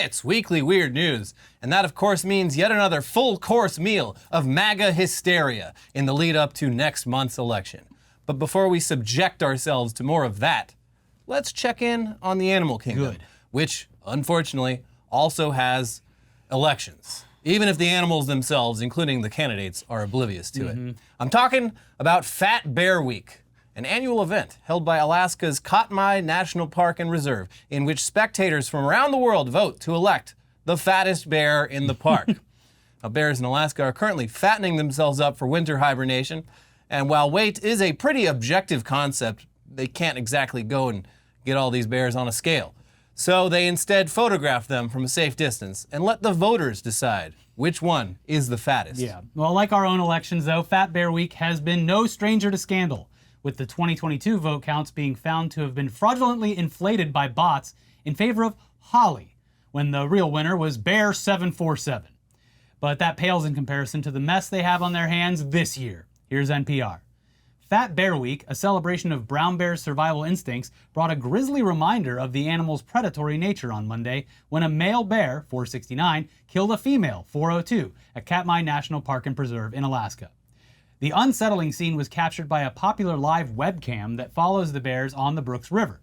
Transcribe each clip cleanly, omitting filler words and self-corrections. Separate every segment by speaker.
Speaker 1: It's Weekly Weird News, and that of course means yet another full-course meal of MAGA hysteria in the lead up to next month's election. But before we subject ourselves to more of that, let's check in on the animal kingdom, which, unfortunately, also has elections, even if the animals themselves, including the candidates, are oblivious to it. I'm talking about Fat Bear Week, an annual event held by Alaska's Katmai National Park and Reserve, in which spectators from around the world vote to elect the fattest bear in the park. Now, bears in Alaska are currently fattening themselves up for winter hibernation, and while weight is a pretty objective concept, they can't exactly go and get all these bears on a scale. So they instead photograph them from a safe distance and let the voters decide which one is the fattest.
Speaker 2: Yeah, well, like our own elections though, Fat Bear Week has been no stranger to scandal, with the 2022 vote counts being found to have been fraudulently inflated by bots in favor of Holly, when the real winner was Bear 747. But that pales in comparison to the mess they have on their hands this year. Here's NPR. Fat Bear Week, a celebration of brown bears' survival instincts, brought a grisly reminder of the animal's predatory nature on Monday when a male bear, 469, killed a female, 402, at Katmai National Park and Preserve in Alaska. The unsettling scene was captured by a popular live webcam that follows the bears on the Brooks River.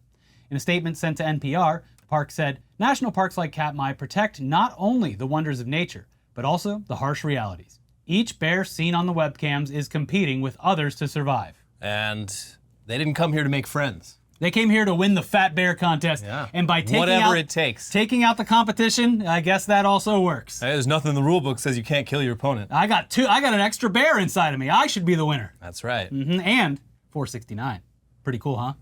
Speaker 2: In a statement sent to NPR, the park said, "National parks like Katmai protect not only the wonders of nature, but also the harsh realities. Each bear seen on the webcams is competing with others to survive."
Speaker 1: And they didn't come here to make friends.
Speaker 2: They came here to win the Fat Bear contest.
Speaker 1: Yeah.
Speaker 2: And by
Speaker 1: whatever it takes.
Speaker 2: taking out the competition, I guess that also works.
Speaker 1: Hey, there's nothing in the rule book that says you can't kill your opponent.
Speaker 2: I got an extra bear inside of me. I should be the winner.
Speaker 1: That's right.
Speaker 2: And 469. Pretty cool, huh?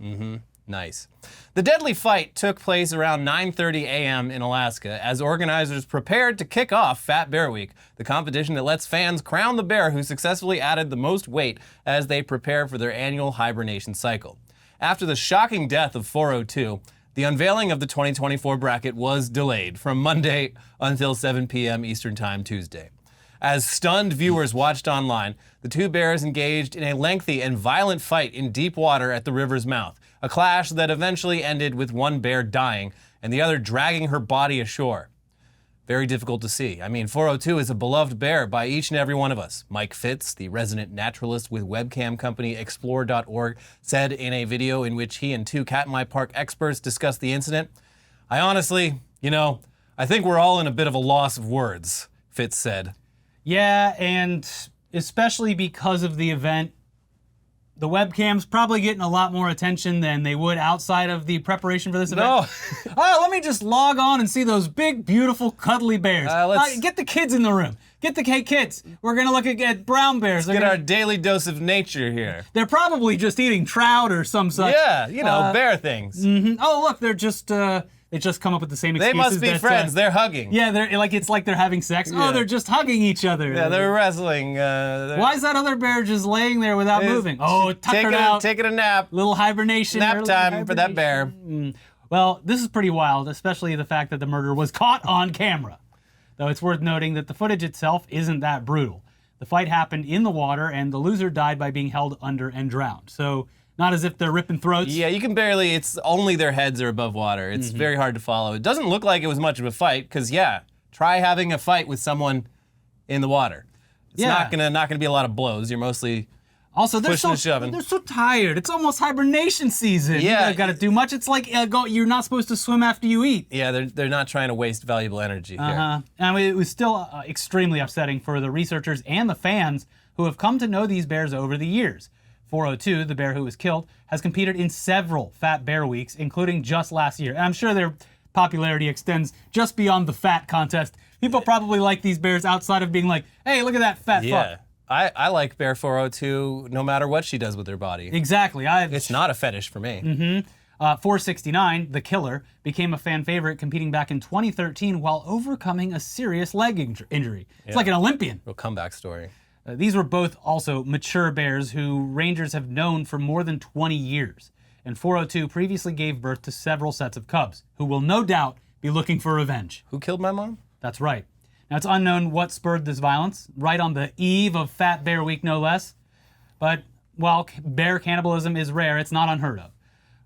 Speaker 1: Nice. The deadly fight took place around 9:30 a.m. in Alaska as organizers prepared to kick off Fat Bear Week, the competition that lets fans crown the bear who successfully added the most weight as they prepare for their annual hibernation cycle. After the shocking death of 402, the unveiling of the 2024 bracket was delayed from Monday until 7 p.m. Eastern Time Tuesday. As stunned viewers watched online, the two bears engaged in a lengthy and violent fight in deep water at the river's mouth, a clash that eventually ended with one bear dying and the other dragging her body ashore. Very difficult to see. I mean, 402 is a beloved bear by each and every one of us. Mike Fitz, the resident naturalist with webcam company Explore.org, said in a video in which he and two Katmai Park experts discussed the incident, "I honestly, I think we're all in a bit of a loss of words," Fitz said.
Speaker 2: Yeah, and especially because of the event, the webcam's probably getting a lot more attention than they would outside of the preparation for this event.
Speaker 1: No.
Speaker 2: Let me just log on and see those big, beautiful, cuddly bears. Get the kids in the room. Hey, kids, we're going to look at brown bears.
Speaker 1: Let's get our daily dose of nature here.
Speaker 2: They're probably just eating trout or some such.
Speaker 1: Yeah, bear things.
Speaker 2: Oh, look, they're just... They just come up with the same excuses.
Speaker 1: They must be friends. They're hugging.
Speaker 2: Yeah, it's like they're having sex. Yeah. Oh, they're just hugging each other.
Speaker 1: Yeah, they're wrestling.
Speaker 2: Why is that other bear just laying there without moving? Oh, tuckered out.
Speaker 1: Taking a nap.
Speaker 2: Little hibernation.
Speaker 1: Nap time for that bear.
Speaker 2: Well, this is pretty wild, especially the fact that the murder was caught on camera. Though it's worth noting that the footage itself isn't that brutal. The fight happened in the water, and the loser died by being held under and drowned. So... not as if they're ripping throats.
Speaker 1: Yeah, you can barely, it's only their heads are above water. It's very hard to follow. It doesn't look like it was much of a fight, because try having a fight with someone in the water. It's not gonna be a lot of blows. You're mostly pushing and shoving.
Speaker 2: They're so tired. It's almost hibernation season.
Speaker 1: Yeah.
Speaker 2: You gotta do much. It's like you're not supposed to swim after you eat.
Speaker 1: Yeah, they're not trying to waste valuable energy here.
Speaker 2: And it was still extremely upsetting for the researchers and the fans who have come to know these bears over the years. 402, the bear who was killed, has competed in several Fat Bear Weeks, including just last year. And I'm sure their popularity extends just beyond the fat contest. People probably like these bears outside of being like, hey, look at that fat fuck.
Speaker 1: I like Bear 402 no matter what she does with her body.
Speaker 2: Exactly.
Speaker 1: It's not a fetish for me.
Speaker 2: 469, the killer, became a fan favorite competing back in 2013 while overcoming a serious leg injury. It's like an Olympian.
Speaker 1: Real comeback story.
Speaker 2: These were both also mature bears who rangers have known for more than 20 years. And 402 previously gave birth to several sets of cubs, who will no doubt be looking for revenge.
Speaker 1: Who killed my mom?
Speaker 2: That's right. Now, it's unknown what spurred this violence, right on the eve of Fat Bear Week, no less. But while bear cannibalism is rare, it's not unheard of.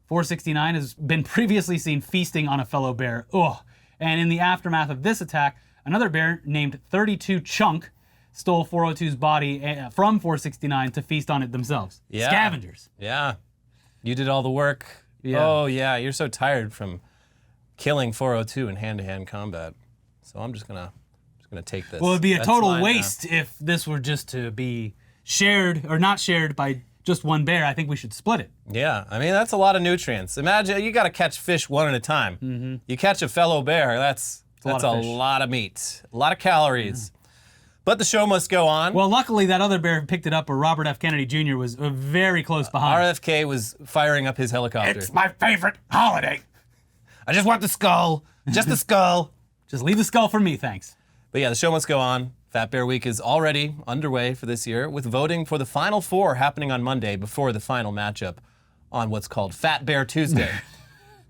Speaker 2: 469 has been previously seen feasting on a fellow bear. Ugh. And in the aftermath of this attack, another bear named 32 Chunk stole 402's body from 469 to feast on it themselves.
Speaker 1: Yeah.
Speaker 2: Scavengers.
Speaker 1: Yeah. You did all the work.
Speaker 2: Yeah.
Speaker 1: Oh, yeah. You're so tired from killing 402 in hand-to-hand combat. So I'm just gonna take this.
Speaker 2: Well, it'd be a
Speaker 1: That's
Speaker 2: total
Speaker 1: mine now.
Speaker 2: waste if this were just to be shared or not shared by just one bear. I think we should split it.
Speaker 1: Yeah, I mean, that's a lot of nutrients. Imagine, you gotta catch fish one at a time. You catch a fellow bear, that's a lot of meat, a lot of calories. But the show must go on.
Speaker 2: Well, luckily that other bear picked it up, or Robert F. Kennedy Jr. was very close behind.
Speaker 1: RFK was firing up his helicopter.
Speaker 2: It's my favorite holiday.
Speaker 1: I just want the skull, just the skull.
Speaker 2: Just leave the skull for me, thanks.
Speaker 1: But yeah, the show must go on. Fat Bear Week is already underway for this year, with voting for the Final Four happening on Monday before the final matchup on what's called Fat Bear Tuesday.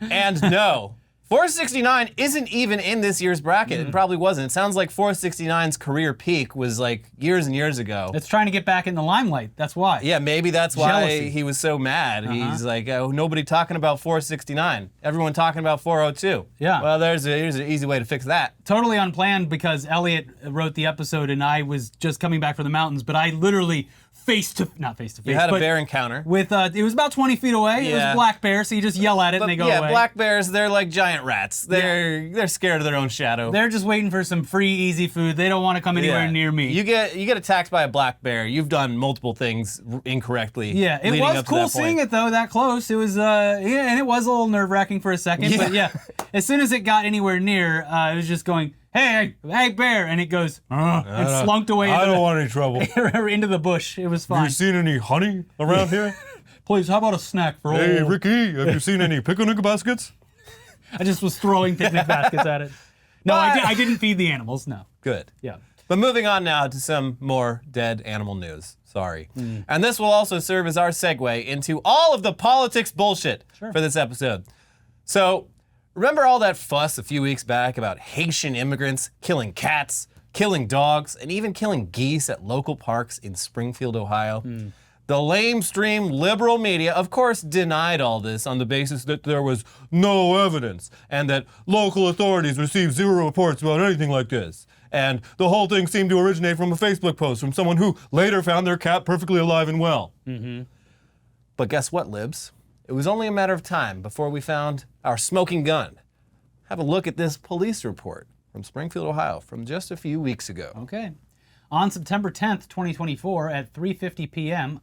Speaker 1: And no, 469 isn't even in this year's bracket. It probably wasn't. It sounds like 469's career peak was like years and years ago.
Speaker 2: It's trying to get back in the limelight. That's why.
Speaker 1: Yeah, maybe that's why
Speaker 2: Jealousy.
Speaker 1: he was so mad. He's like, oh, nobody talking about 469. Everyone talking about 402.
Speaker 2: Yeah.
Speaker 1: Well, here's an easy way to fix that.
Speaker 2: Totally unplanned because Elliot wrote the episode and I was just coming back from the mountains, but I literally not face to face.
Speaker 1: You had a
Speaker 2: but
Speaker 1: bear encounter.
Speaker 2: with it was about 20 feet away. It was
Speaker 1: Yeah.
Speaker 2: a black bear, so you just yell at it and they go
Speaker 1: yeah,
Speaker 2: away.
Speaker 1: black bears, they're like giant rats. They're scared of their own shadow.
Speaker 2: They're just waiting for some free, easy food. They don't want to come anywhere
Speaker 1: Yeah.
Speaker 2: near me.
Speaker 1: You get attacked by a black bear. You've done multiple things incorrectly.
Speaker 2: Yeah, it
Speaker 1: leading
Speaker 2: was
Speaker 1: up to
Speaker 2: cool
Speaker 1: that point.
Speaker 2: seeing it though, that close. It was, and it was a little nerve-wracking for a second. But yeah, as soon as it got anywhere near, it was just going, hey, bear, and it goes, and slunked away
Speaker 1: want any trouble.
Speaker 2: into the bush. It was fine.
Speaker 1: seen any honey around here?
Speaker 2: Please, how about a snack for all?
Speaker 1: Ricky, have you seen any picnic baskets?
Speaker 2: I just was throwing picnic baskets at it. No, I didn't feed the animals, no.
Speaker 1: Good.
Speaker 2: Yeah.
Speaker 1: But moving on now to some more dead animal news. Sorry. And this will also serve as our segue into all of the politics bullshit for this episode. So, remember all that fuss a few weeks back about Haitian immigrants killing cats, killing dogs, and even killing geese at local parks in Springfield, Ohio? The lamestream liberal media, of course, denied all this on the basis that there was no evidence and that local authorities received zero reports about anything like this. And the whole thing seemed to originate from a Facebook post from someone who later found their cat perfectly alive and well. But guess what, libs? It was only a matter of time before we found our smoking gun. Have a look at this police report from Springfield, Ohio, from just a few weeks ago.
Speaker 2: Okay. On September 10th, 2024, at 3:50 p.m.,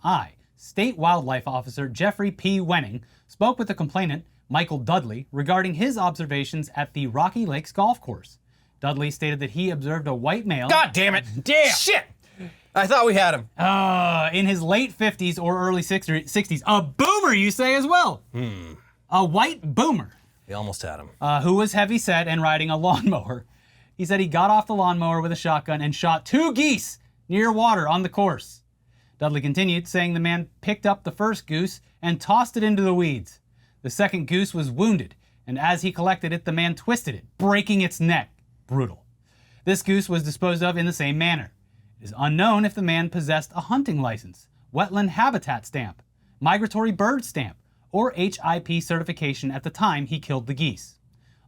Speaker 2: State Wildlife Officer Jeffrey P. Wenning, spoke with the complainant, Michael Dudley, regarding his observations at the Rocky Lakes Golf Course. Dudley stated that he observed a white male...
Speaker 1: God damn it! Damn! Shit! I thought we had him.
Speaker 2: in his late 50s or early 60s. A boomer, you say, as well. A white boomer.
Speaker 1: We almost had him.
Speaker 2: Who was heavy-set and riding a lawnmower. He said he got off the lawnmower with a shotgun and shot 2 geese near water on the course. Dudley continued, saying the man picked up the first goose and tossed it into the weeds. The second goose was wounded, and as he collected it, the man twisted it, breaking its neck. Brutal. This goose was disposed of in the same manner. It is unknown if the man possessed a hunting license, wetland habitat stamp, migratory bird stamp, or HIP certification at the time he killed the geese.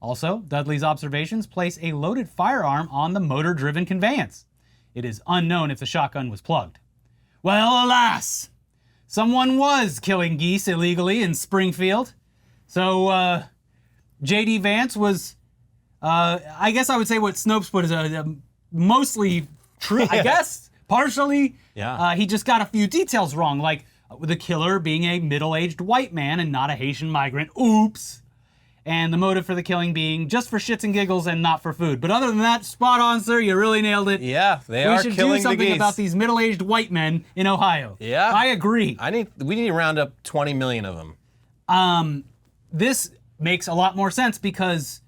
Speaker 2: Also, Dudley's observations place a loaded firearm on the motor-driven conveyance. It is unknown if the shotgun was plugged. Well, alas! Someone was killing geese illegally in Springfield. So, J.D. Vance was, I guess I would say what Snopes put is mostly true, I guess, partially.
Speaker 1: Yeah.
Speaker 2: He just got a few details wrong, like the killer being a middle-aged white man and not a Haitian migrant. Oops. And the motive for the killing being just for shits and giggles and not for food. But other than that, spot on, sir. You really nailed it.
Speaker 1: Yeah, they are
Speaker 2: We should
Speaker 1: killing
Speaker 2: do something
Speaker 1: the geese.
Speaker 2: about these middle-aged white men in Ohio.
Speaker 1: Yeah.
Speaker 2: I agree.
Speaker 1: We need to round up 20 million of them.
Speaker 2: This makes a lot more sense because,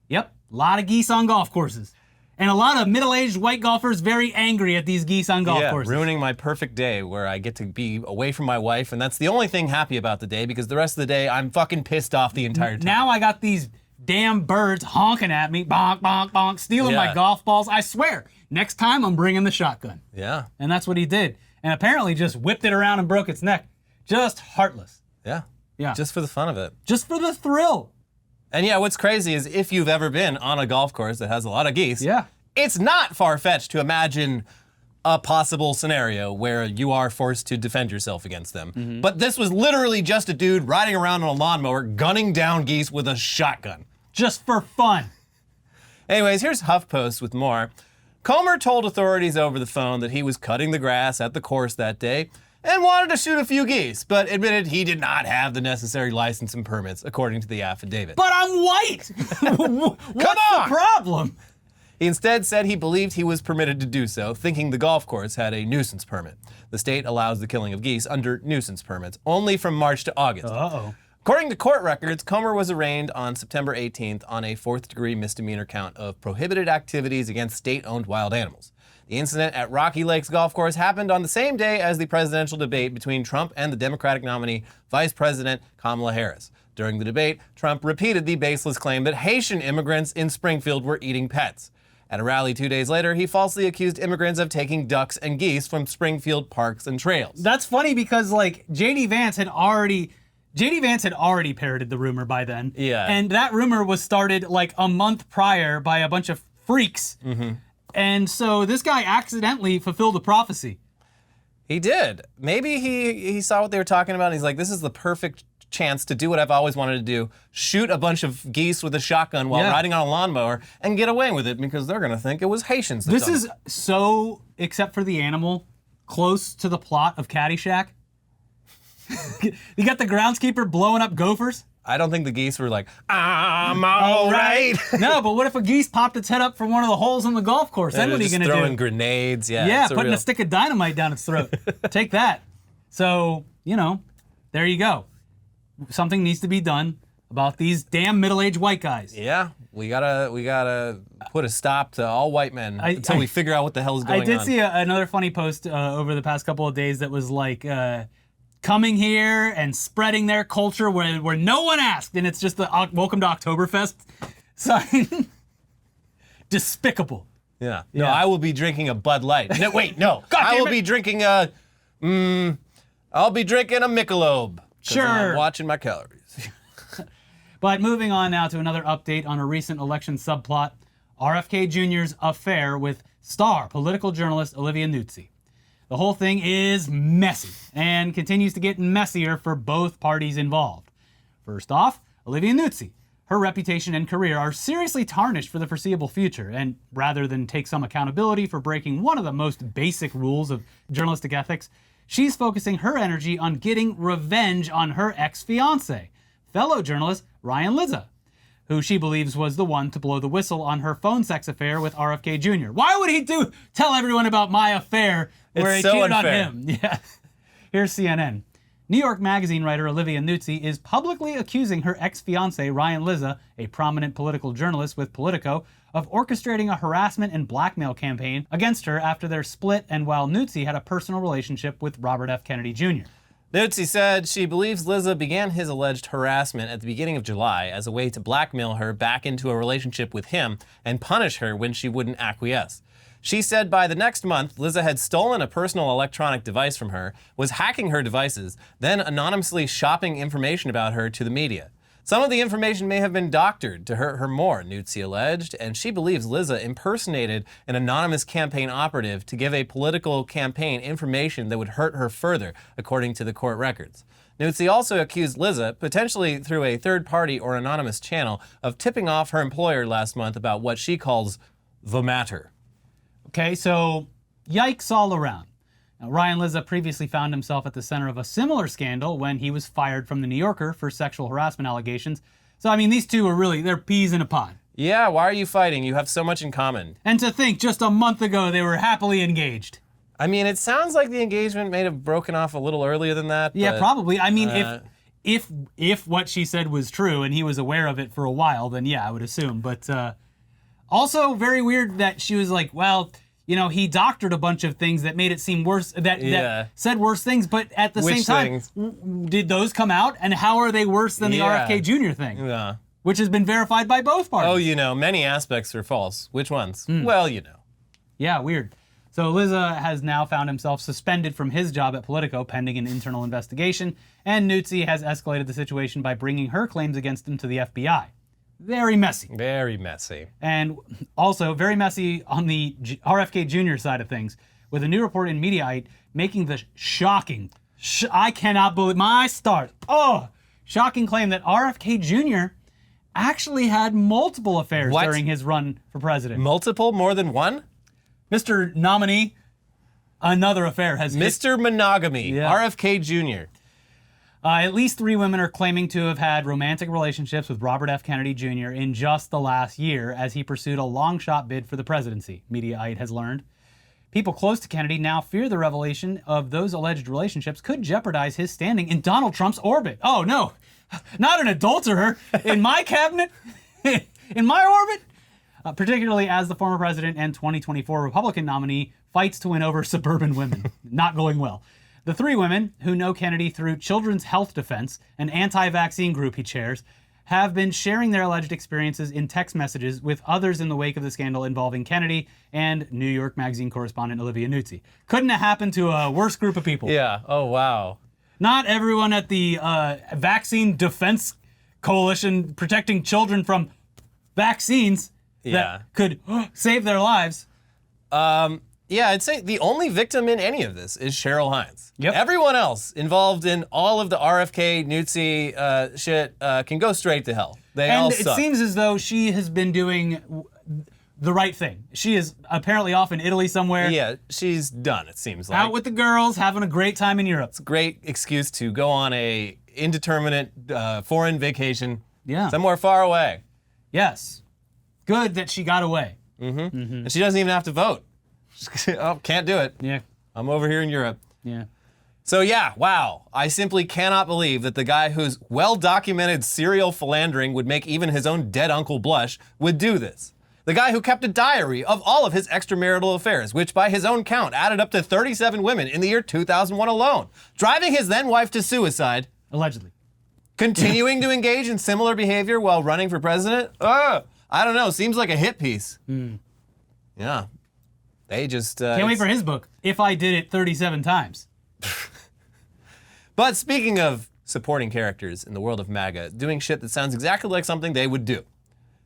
Speaker 2: yep, a lot of geese on golf courses. And a lot of middle-aged white golfers very angry at these geese on golf courses.
Speaker 1: Ruining my perfect day where I get to be away from my wife, and that's the only thing happy about the day because the rest of the day I'm fucking pissed off the entire time.
Speaker 2: Now I got these damn birds honking at me, bonk, bonk, bonk, stealing my golf balls. I swear, next time I'm bringing the shotgun.
Speaker 1: Yeah.
Speaker 2: And that's what he did. And apparently just whipped it around and broke its neck. Just heartless.
Speaker 1: Yeah.
Speaker 2: Yeah.
Speaker 1: Just for the fun of it.
Speaker 2: Just for the thrill.
Speaker 1: And yeah, what's crazy is if you've ever been on a golf course that has a lot of geese,
Speaker 2: Yeah.
Speaker 1: it's not far-fetched to imagine a possible scenario where you are forced to defend yourself against them. But this was literally just a dude riding around on a lawnmower, gunning down geese with a shotgun.
Speaker 2: Just for fun.
Speaker 1: Anyways, here's HuffPost with more. Comer told authorities over the phone that he was cutting the grass at the course that day and wanted to shoot a few geese, but admitted he did not have the necessary license and permits, according to the affidavit.
Speaker 2: But I'm white! What's the problem?
Speaker 1: He instead said he believed he was permitted to do so, thinking the golf course had a nuisance permit. The state allows the killing of geese under nuisance permits, only from March to August.
Speaker 2: Uh-oh.
Speaker 1: According to court records, Comer was arraigned on September 18th on a fourth-degree misdemeanor count of prohibited activities against state-owned wild animals. The incident at Rocky Lakes Golf Course happened on the same day as the presidential debate between Trump and the Democratic nominee, Vice President Kamala Harris. During the debate, Trump repeated the baseless claim that Haitian immigrants in Springfield were eating pets. At a rally 2 days later, he falsely accused immigrants of taking ducks and geese from Springfield parks and trails.
Speaker 2: That's funny because, like, J.D. Vance had already parroted the rumor by then.
Speaker 1: Yeah.
Speaker 2: And that rumor was started, like, a month prior by a bunch of freaks. And so this guy accidentally fulfilled a prophecy.
Speaker 1: He did. Maybe he saw what they were talking about and he's like, this is the perfect chance to do what I've always wanted to do, shoot a bunch of geese with a shotgun while riding on a lawnmower and get away with it because they're going to think it was Haitians.
Speaker 2: This is so, except for the animal, close to the plot of Caddyshack. You got the groundskeeper blowing up gophers.
Speaker 1: I don't think the geese were like, I'm all right.
Speaker 2: No, but what if a geese popped its head up from one of the holes in the golf course? Then what are you going to do?
Speaker 1: Throwing grenades,
Speaker 2: Yeah, putting a stick of dynamite down its throat. Take that. So, there you go. Something needs to be done about these damn middle-aged white guys.
Speaker 1: Yeah, we gotta put a stop to all white men until we figure out what the hell is going on.
Speaker 2: I did see another funny post over the past couple of days that was like, coming here and spreading their culture where no one asked, and it's just the Welcome to Oktoberfest sign. Despicable.
Speaker 1: Yeah. No, I will be drinking a Bud Light. No, wait, no. I will be drinking I'll be drinking a Michelob.
Speaker 2: Sure.
Speaker 1: I'm watching my calories.
Speaker 2: But moving on now to another update on a recent election subplot, RFK Jr.'s affair with star political journalist Olivia Nuzzi. The whole thing is messy and continues to get messier for both parties involved. First off, Olivia Nuzzi. Her reputation and career are seriously tarnished for the foreseeable future, and rather than take some accountability for breaking one of the most basic rules of journalistic ethics, she's focusing her energy on getting revenge on her ex-fiancé, fellow journalist Ryan Lizza, who she believes was the one to blow the whistle on her phone sex affair with RFK Jr. Why would he tell everyone about my affair where he cheated on him? Yeah. Here's CNN. New York Magazine writer Olivia Nuzzi is publicly accusing her ex-fiancé Ryan Lizza, a prominent political journalist with Politico, of orchestrating a harassment and blackmail campaign against her after their split and while Nuzzi had a personal relationship with Robert F. Kennedy Jr.
Speaker 1: Nuzzi said she believes Lizza began his alleged harassment at the beginning of July as a way to blackmail her back into a relationship with him and punish her when she wouldn't acquiesce. She said by the next month, Lizza had stolen a personal electronic device from her, was hacking her devices, then anonymously shopping information about her to the media. Some of the information may have been doctored to hurt her more, Nuzzi alleged, and she believes Lizza impersonated an anonymous campaign operative to give a political campaign information that would hurt her further, according to the court records. Nuzzi also accused Lizza, potentially through a third party or anonymous channel, of tipping off her employer last month about what she calls the matter.
Speaker 2: Okay, so yikes all around. Now, Ryan Lizza previously found himself at the center of a similar scandal when he was fired from The New Yorker for sexual harassment allegations. So, I mean, these two are they're peas in a pod.
Speaker 1: Yeah, why are you fighting? You have so much in common.
Speaker 2: And to think, just a month ago, they were happily engaged.
Speaker 1: I mean, it sounds like the engagement may have broken off a little earlier than that.
Speaker 2: Yeah, probably. I mean, if what she said was true and he was aware of it for a while, then yeah, I would assume. But also very weird that she was like, well, he doctored a bunch of things that made it seem worse, that said worse things, but at the same time, did those come out? And how are they worse than the RFK Jr. thing?
Speaker 1: Yeah.
Speaker 2: Which has been verified by both parties.
Speaker 1: Oh, many aspects are false. Which ones? Well,
Speaker 2: Yeah, weird. So Lizza has now found himself suspended from his job at Politico pending an internal investigation, and Nuzzi has escalated the situation by bringing her claims against him to the FBI. very messy.
Speaker 1: Very messy.
Speaker 2: And also very messy on the RFK Jr. side of things, with a new report in Mediaite making the shocking, I cannot believe my start. Shocking claim that RFK Jr. actually had multiple affairs during his run for president.
Speaker 1: Multiple? More than one?
Speaker 2: Mr. Nominee, another affair has
Speaker 1: Mr. Monogamy, RFK Jr.
Speaker 2: At least 3 women are claiming to have had romantic relationships with Robert F. Kennedy Jr. in just the last year as he pursued a long-shot bid for the presidency, Mediaite has learned. People close to Kennedy now fear the revelation of those alleged relationships could jeopardize his standing in Donald Trump's orbit. Oh, no. Not an adulterer in my cabinet, in my orbit, particularly as the former president and 2024 Republican nominee fights to win over suburban women. Not going well. The 3 women, who know Kennedy through Children's Health Defense, an anti-vaccine group he chairs, have been sharing their alleged experiences in text messages with others in the wake of the scandal involving Kennedy and New York Magazine correspondent Olivia Nuzzi. Couldn't have happened to a worse group of people.
Speaker 1: Yeah. Oh, wow.
Speaker 2: Not everyone at the Vaccine Defense Coalition protecting children from vaccines that could save their lives.
Speaker 1: Yeah, I'd say the only victim in any of this is Cheryl Hines.
Speaker 2: Yep.
Speaker 1: Everyone else involved in all of the RFK, Nuzzi shit can go straight to hell. They all suck.
Speaker 2: And it seems as though she has been doing the right thing. She is apparently off in Italy somewhere.
Speaker 1: Yeah, she's done, it seems like.
Speaker 2: Out with the girls, having a great time in Europe.
Speaker 1: It's a great excuse to go on a indeterminate foreign vacation somewhere far away.
Speaker 2: Yes. Good that she got away.
Speaker 1: And she doesn't even have to vote. Oh, can't do it.
Speaker 2: Yeah.
Speaker 1: I'm over here in Europe.
Speaker 2: Yeah.
Speaker 1: So yeah, wow. I simply cannot believe that the guy whose well-documented serial philandering would make even his own dead uncle blush would do this. The guy who kept a diary of all of his extramarital affairs, which by his own count added up to 37 women in the year 2001 alone, driving his then wife to suicide.
Speaker 2: Allegedly.
Speaker 1: Continuing to engage in similar behavior while running for president? I don't know, seems like a hit piece. Yeah. They just...
Speaker 2: Can't wait for his book, If I Did It 37 Times.
Speaker 1: But speaking of supporting characters in the world of MAGA, doing shit that sounds exactly like something they would do.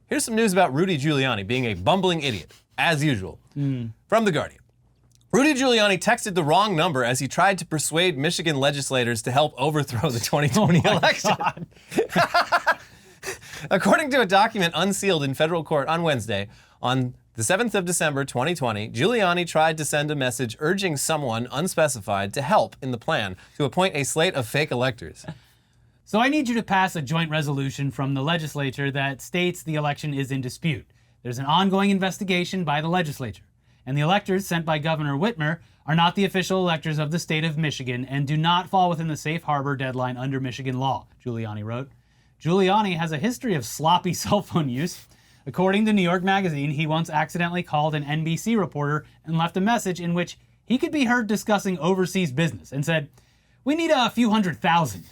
Speaker 1: Here's some news about Rudy Giuliani being a bumbling idiot, as usual. From The Guardian. Rudy Giuliani texted the wrong number as he tried to persuade Michigan legislators to help overthrow the 2020 election. According to a document unsealed in federal court on Wednesday, on the 7th of December 2020, Giuliani tried to send a message urging someone unspecified to help in the plan to appoint a slate of fake electors.
Speaker 2: So I need you to pass a joint resolution from the legislature that states the election is in dispute. There's an ongoing investigation by the legislature, and the electors sent by Governor Whitmer are not the official electors of the state of Michigan and do not fall within the safe harbor deadline under Michigan law, Giuliani wrote. Giuliani has a history of sloppy cell phone use. According to New York Magazine, he once accidentally called an NBC reporter and left a message in which he could be heard discussing overseas business and said, "We need a few 100,000.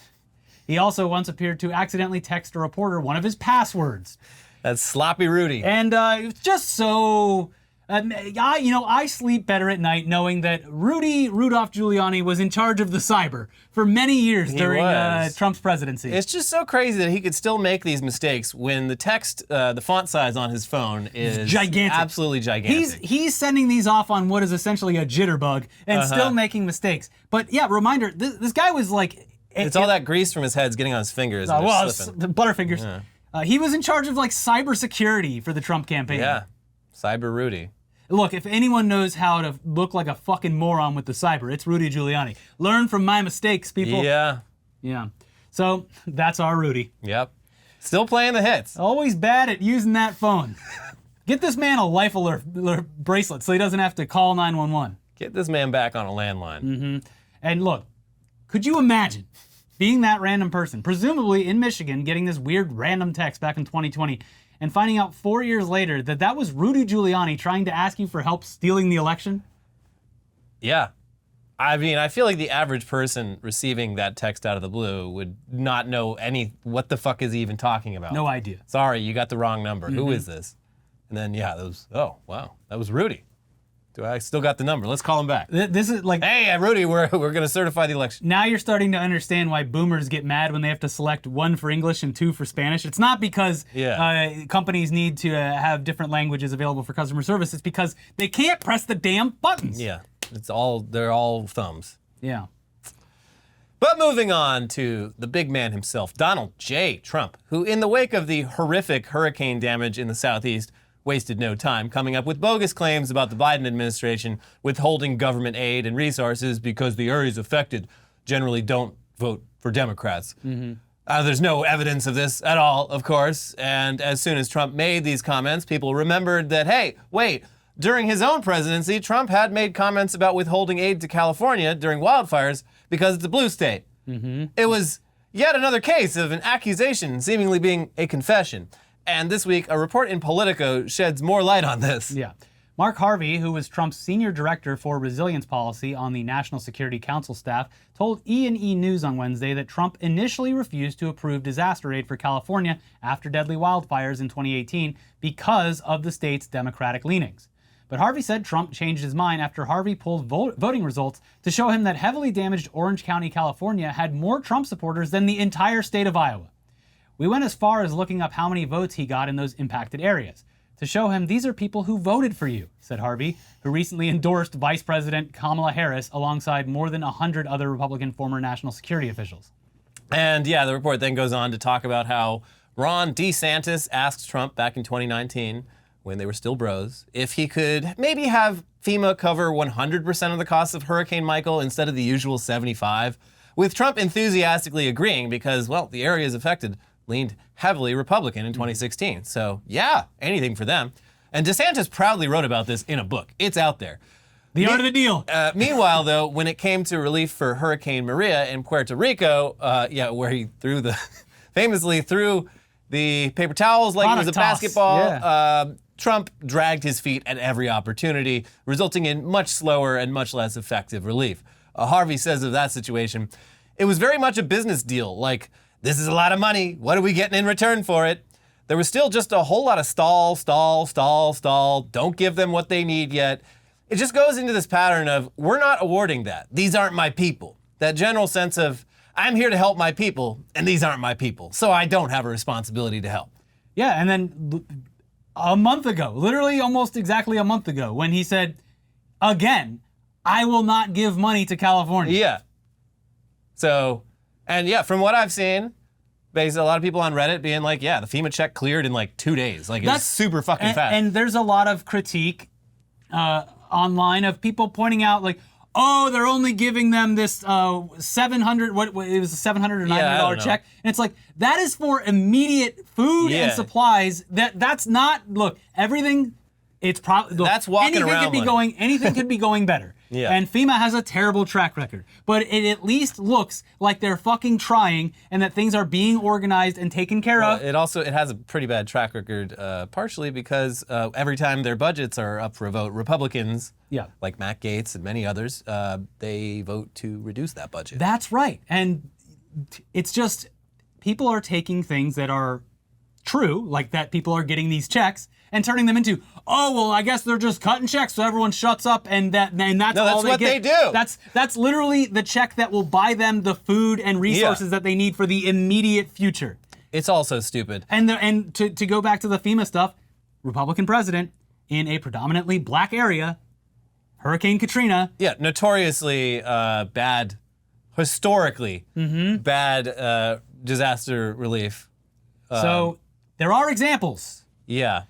Speaker 2: He also once appeared to accidentally text a reporter one of his passwords.
Speaker 1: That's sloppy Rudy.
Speaker 2: And it was just so... I sleep better at night knowing that Rudolph Giuliani was in charge of the cyber for many years during Trump's presidency.
Speaker 1: It's just so crazy that he could still make these mistakes when the text, the font size on his phone is
Speaker 2: gigantic.
Speaker 1: Absolutely gigantic.
Speaker 2: He's sending these off on what is essentially a jitterbug and still making mistakes. But yeah, reminder, this guy was like...
Speaker 1: It's all that grease from his head's getting on his fingers.
Speaker 2: The Butterfingers. Yeah. He was in charge of like cybersecurity for the Trump campaign.
Speaker 1: Yeah, Cyber Rudy.
Speaker 2: Look, if anyone knows how to look like a fucking moron with the cyber, it's Rudy Giuliani. Learn from my mistakes, people.
Speaker 1: Yeah.
Speaker 2: Yeah. So, that's our Rudy.
Speaker 1: Yep. Still playing the hits.
Speaker 2: Always bad at using that phone. Get this man a life alert bracelet so he doesn't have to call 911.
Speaker 1: Get this man back on a landline.
Speaker 2: And look, could you imagine being that random person, presumably in Michigan, getting this weird random text back in 2020, and finding out 4 years later that that was Rudy Giuliani trying to ask you for help stealing the election?
Speaker 1: Yeah. I mean, I feel like the average person receiving that text out of the blue would not know what the fuck is he even talking about?
Speaker 2: No idea.
Speaker 1: Sorry, you got the wrong number. Who is this? And then, yeah, that was Rudy. I still got the number. Let's call him back.
Speaker 2: This is like,
Speaker 1: Hey, Rudy, we're going to certify the election.
Speaker 2: now you're starting to understand why boomers get mad when they have to select 1 for English and 2 for Spanish. It's not because companies need to have different languages available for customer service. It's because they can't press the damn buttons.
Speaker 1: Yeah, they're all thumbs.
Speaker 2: Yeah.
Speaker 1: But moving on to the big man himself, Donald J. Trump, who in the wake of the horrific hurricane damage in the Southeast wasted no time coming up with bogus claims about the Biden administration withholding government aid and resources because the areas affected generally don't vote for Democrats. There's no evidence of this at all, of course, and as soon as Trump made these comments, people remembered that, hey, wait, during his own presidency, Trump had made comments about withholding aid to California during wildfires because it's a blue state. It was yet another case of an accusation seemingly being a confession. And this week, a report in Politico sheds more light on this.
Speaker 2: Yeah. Mark Harvey, who was Trump's senior director for resilience policy on the National Security Council staff, told E&E News on Wednesday that Trump initially refused to approve disaster aid for California after deadly wildfires in 2018 because of the state's Democratic leanings. But Harvey said Trump changed his mind after Harvey pulled voting results to show him that heavily damaged Orange County, California had more Trump supporters than the entire state of Iowa. We went as far as looking up how many votes he got in those impacted areas to show him these are people who voted for you, said Harvey, who recently endorsed Vice President Kamala Harris alongside more than 100 other Republican former national security officials.
Speaker 1: And yeah, the report then goes on to talk about how Ron DeSantis asked Trump back in 2019, when they were still bros, if he could maybe have FEMA cover 100% of the costs of Hurricane Michael instead of the usual 75%, with Trump enthusiastically agreeing because, well, the areas affected leaned heavily Republican in 2016. So yeah, anything for them. And DeSantis proudly wrote about this in a book. It's out there.
Speaker 2: The art of the deal.
Speaker 1: Meanwhile, though, when it came to relief for Hurricane Maria in Puerto Rico, where he famously threw the paper towels like it was a basketball, Trump dragged his feet at every opportunity, resulting in much slower and much less effective relief. Harvey says of that situation, it was very much a business deal. Like, this is a lot of money. What are we getting in return for it? There was still just a whole lot of stall. Don't give them what they need yet. It just goes into this pattern of, we're not awarding that. These aren't my people. That general sense of, I'm here to help my people, and these aren't my people, so I don't have a responsibility to help.
Speaker 2: Yeah, and then a month ago, literally almost exactly a month ago, when he said, again, I will not give money to California.
Speaker 1: Yeah. So, and yeah, from what I've seen, basically a lot of people on Reddit being like, yeah, the FEMA check cleared in like 2 days. Like, it's super fucking fast.
Speaker 2: And there's a lot of critique online of people pointing out, like, oh, they're only giving them this $700, it was a $700 or $900 check. And it's like, that is for immediate food and supplies. That's not, look, everything, it's probably,
Speaker 1: that's walking around money.
Speaker 2: Anything could be going better.
Speaker 1: Yeah.
Speaker 2: And FEMA has a terrible track record. But it at least looks like they're fucking trying and that things are being organized and taken care of.
Speaker 1: It has a pretty bad track record, partially because every time their budgets are up for a vote, Republicans, like Matt Gaetz and many others, they vote to reduce that budget.
Speaker 2: That's right. And it's just, people are taking things that are true, like that people are getting these checks, and turning them into, oh, well, I guess they're just cutting checks so everyone shuts up and that's all they get.
Speaker 1: That's what they do.
Speaker 2: That's literally the check that will buy them the food and resources that they need for the immediate future.
Speaker 1: It's also stupid.
Speaker 2: And to go back to the FEMA stuff, Republican president in a predominantly black area, Hurricane Katrina.
Speaker 1: Yeah, notoriously bad, historically bad disaster relief.
Speaker 2: So there are examples.
Speaker 1: Yeah.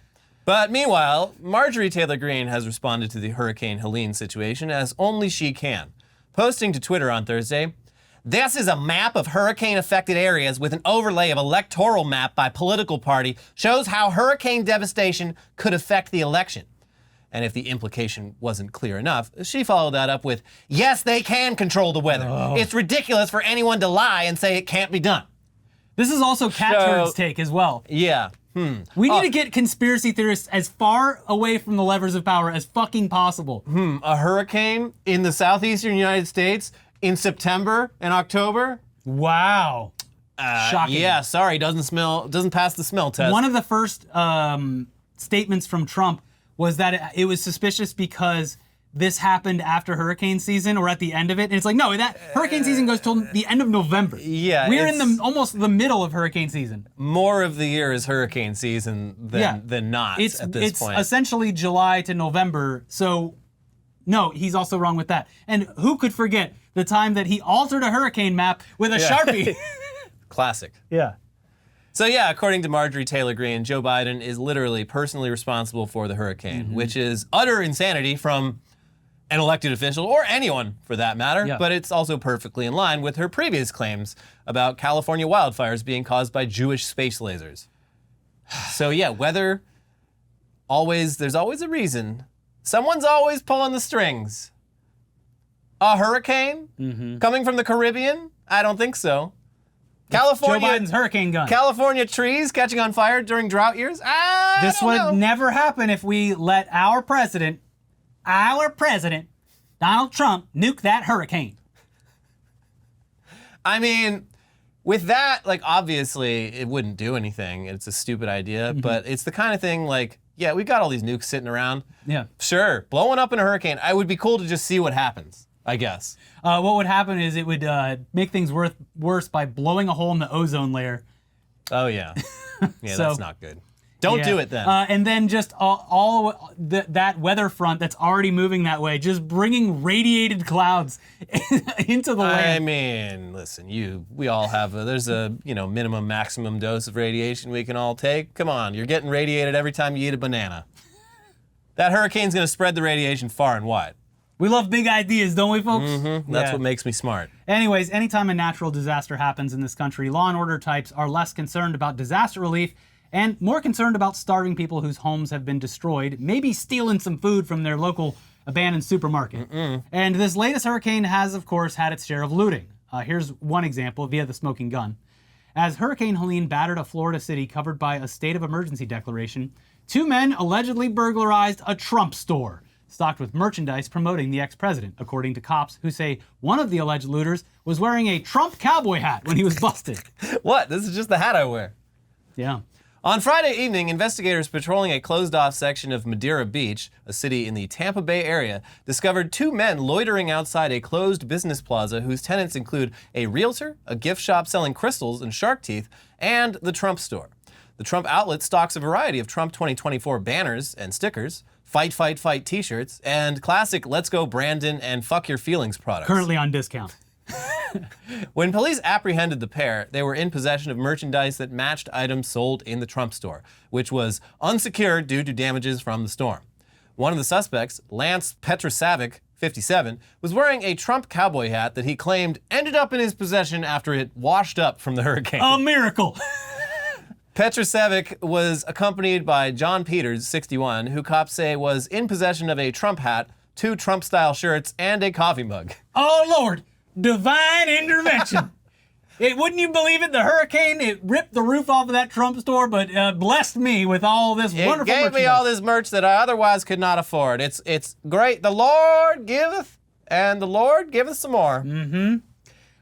Speaker 1: But meanwhile, Marjorie Taylor Greene has responded to the Hurricane Helene situation as only she can, posting to Twitter on Thursday, "This is a map of hurricane-affected areas with an overlay of electoral map by political party, shows how hurricane devastation could affect the election." And if the implication wasn't clear enough, she followed that up with, "Yes, they can control the weather. It's ridiculous for anyone to lie and say it can't be done."
Speaker 2: This is also Cat Turd's take as well.
Speaker 1: Yeah.
Speaker 2: We need to get conspiracy theorists as far away from the levers of power as fucking possible.
Speaker 1: A hurricane in the southeastern United States in September and October?
Speaker 2: Wow. Shocking.
Speaker 1: Yeah, sorry, doesn't pass the smell test.
Speaker 2: One of the first statements from Trump was that it was suspicious because this happened after hurricane season or at the end of it. And it's like, no, that hurricane season goes till the end of November.
Speaker 1: Yeah.
Speaker 2: We're in almost the middle of hurricane season.
Speaker 1: More of the year is hurricane season than not at this point.
Speaker 2: It's essentially July to November. So, no, he's also wrong with that. And who could forget the time that he altered a hurricane map with a Sharpie?
Speaker 1: Classic.
Speaker 2: Yeah.
Speaker 1: So yeah, according to Marjorie Taylor Greene, Joe Biden is literally personally responsible for the hurricane, which is utter insanity from an elected official, or anyone for that matter, but it's also perfectly in line with her previous claims about California wildfires being caused by Jewish space lasers. So yeah, weather, there's always a reason. Someone's always pulling the strings. A hurricane coming from the Caribbean? I don't think so. California,
Speaker 2: Joe Biden's hurricane gun.
Speaker 1: California trees catching on fire during drought years?
Speaker 2: This would never happen if we let our president, Donald Trump, nuke that hurricane.
Speaker 1: I mean, with that, like, obviously, it wouldn't do anything. It's a stupid idea, but it's the kind of thing, like, yeah, we got all these nukes sitting around.
Speaker 2: Yeah.
Speaker 1: Sure, blowing up in a hurricane, it would be cool to just see what happens, I guess.
Speaker 2: What would happen is it would make things worse by blowing a hole in the ozone layer.
Speaker 1: Oh, yeah. Yeah, that's not good. Don't do it then.
Speaker 2: And then just that weather front that's already moving that way, just bringing radiated clouds into the land.
Speaker 1: I mean, listen, we all have there's a minimum maximum dose of radiation we can all take. Come on, you're getting radiated every time you eat a banana. That hurricane's gonna spread the radiation far and wide.
Speaker 2: We love big ideas, don't we, folks?
Speaker 1: That's what makes me smart.
Speaker 2: Anyways, anytime a natural disaster happens in this country, law and order types are less concerned about disaster relief and more concerned about starving people whose homes have been destroyed, maybe stealing some food from their local abandoned supermarket. And this latest hurricane has, of course, had its share of looting. Here's one example via the smoking gun. As Hurricane Helene battered a Florida city covered by a state of emergency declaration, 2 men allegedly burglarized a Trump store stocked with merchandise promoting the ex-president, according to cops who say one of the alleged looters was wearing a Trump cowboy hat when he was busted.
Speaker 1: What? This is just the hat I wear.
Speaker 2: Yeah.
Speaker 1: On Friday evening, investigators patrolling a closed-off section of Madeira Beach, a city in the Tampa Bay area, discovered 2 men loitering outside a closed business plaza whose tenants include a realtor, a gift shop selling crystals and shark teeth, and the Trump store. The Trump outlet stocks a variety of Trump 2024 banners and stickers, Fight, Fight, Fight t-shirts, and classic Let's Go Brandon and Fuck Your Feelings products.
Speaker 2: Currently on discount.
Speaker 1: When police apprehended the pair, they were in possession of merchandise that matched items sold in the Trump store, which was unsecured due to damages from the storm. One of the suspects, Lance Petrosavic, 57, was wearing a Trump cowboy hat that he claimed ended up in his possession after it washed up from the hurricane.
Speaker 2: A miracle.
Speaker 1: Petrosavic was accompanied by John Peters, 61, who cops say was in possession of a Trump hat, 2 Trump-style shirts, and a coffee mug.
Speaker 2: Oh, Lord. Divine intervention. Wouldn't you believe it? The hurricane, it ripped the roof off of that Trump store, but blessed me with all this wonderful merchandise.
Speaker 1: It gave me all this merch that I otherwise could not afford. It's great. The Lord giveth, and the Lord giveth some more.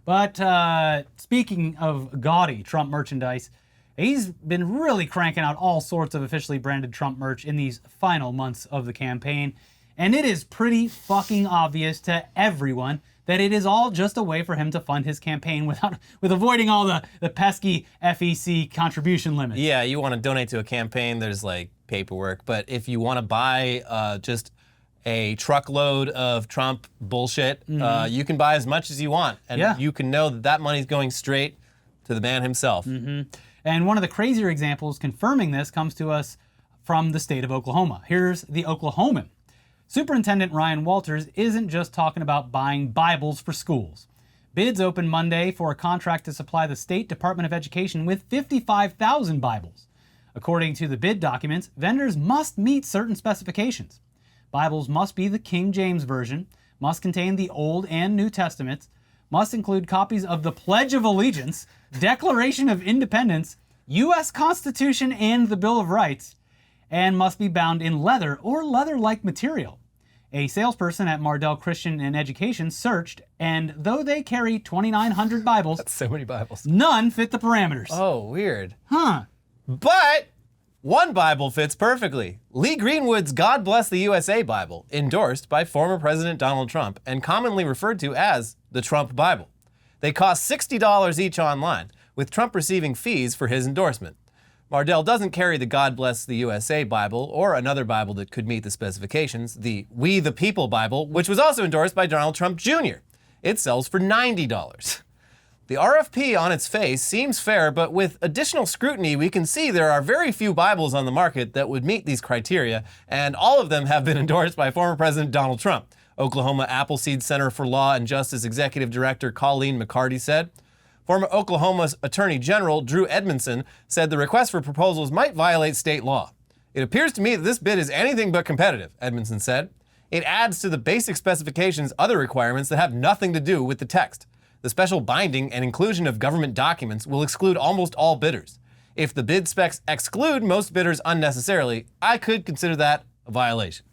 Speaker 2: But speaking of gaudy Trump merchandise, he's been really cranking out all sorts of officially branded Trump merch in these final months of the campaign. And it is pretty fucking obvious to everyone that it is all just a way for him to fund his campaign with avoiding all the pesky FEC contribution limits.
Speaker 1: Yeah, you want to donate to a campaign, there's like paperwork. But if you want to buy just a truckload of Trump bullshit, you can buy as much as you want. And you can know that money's going straight to the man himself.
Speaker 2: And one of the crazier examples confirming this comes to us from the state of Oklahoma. Here's the Oklahoman. Superintendent Ryan Walters isn't just talking about buying Bibles for schools. Bids opened Monday for a contract to supply the State Department of Education with 55,000 Bibles. According to the bid documents, vendors must meet certain specifications. Bibles must be the King James Version, must contain the Old and New Testaments, must include copies of the Pledge of Allegiance, Declaration of Independence, U.S. Constitution and the Bill of Rights, and must be bound in leather or leather-like material. A salesperson at Mardell Christian and Education searched, and though they carry 2,900 Bibles,
Speaker 1: That's so many Bibles.
Speaker 2: none fit the parameters.
Speaker 1: Oh, weird.
Speaker 2: Huh.
Speaker 1: But One Bible fits perfectly. Lee Greenwood's God Bless the USA Bible, endorsed by former President Donald Trump and commonly referred to as the Trump Bible. They cost $60 each online, with Trump receiving fees for his endorsement. Mardell doesn't carry the God Bless the USA Bible or another Bible that could meet the specifications, the We the People Bible, which was also endorsed by Donald Trump Jr. It sells for $90. The RFP on its face seems fair, but with additional scrutiny, we can see there are very few Bibles on the market that would meet these criteria, and all of them have been endorsed by former President Donald Trump. Oklahoma Appleseed Center for Law and Justice Executive Director Colleen McCarty said. Former Oklahoma's Attorney General Drew Edmondson said the request for proposals might violate state law. It appears to me that this bid is anything but competitive, Edmondson said. It adds to the basic specifications other requirements that have nothing to do with the text. The special binding and inclusion of government documents will exclude almost all bidders. If the bid specs exclude most bidders unnecessarily, I could consider that a violation.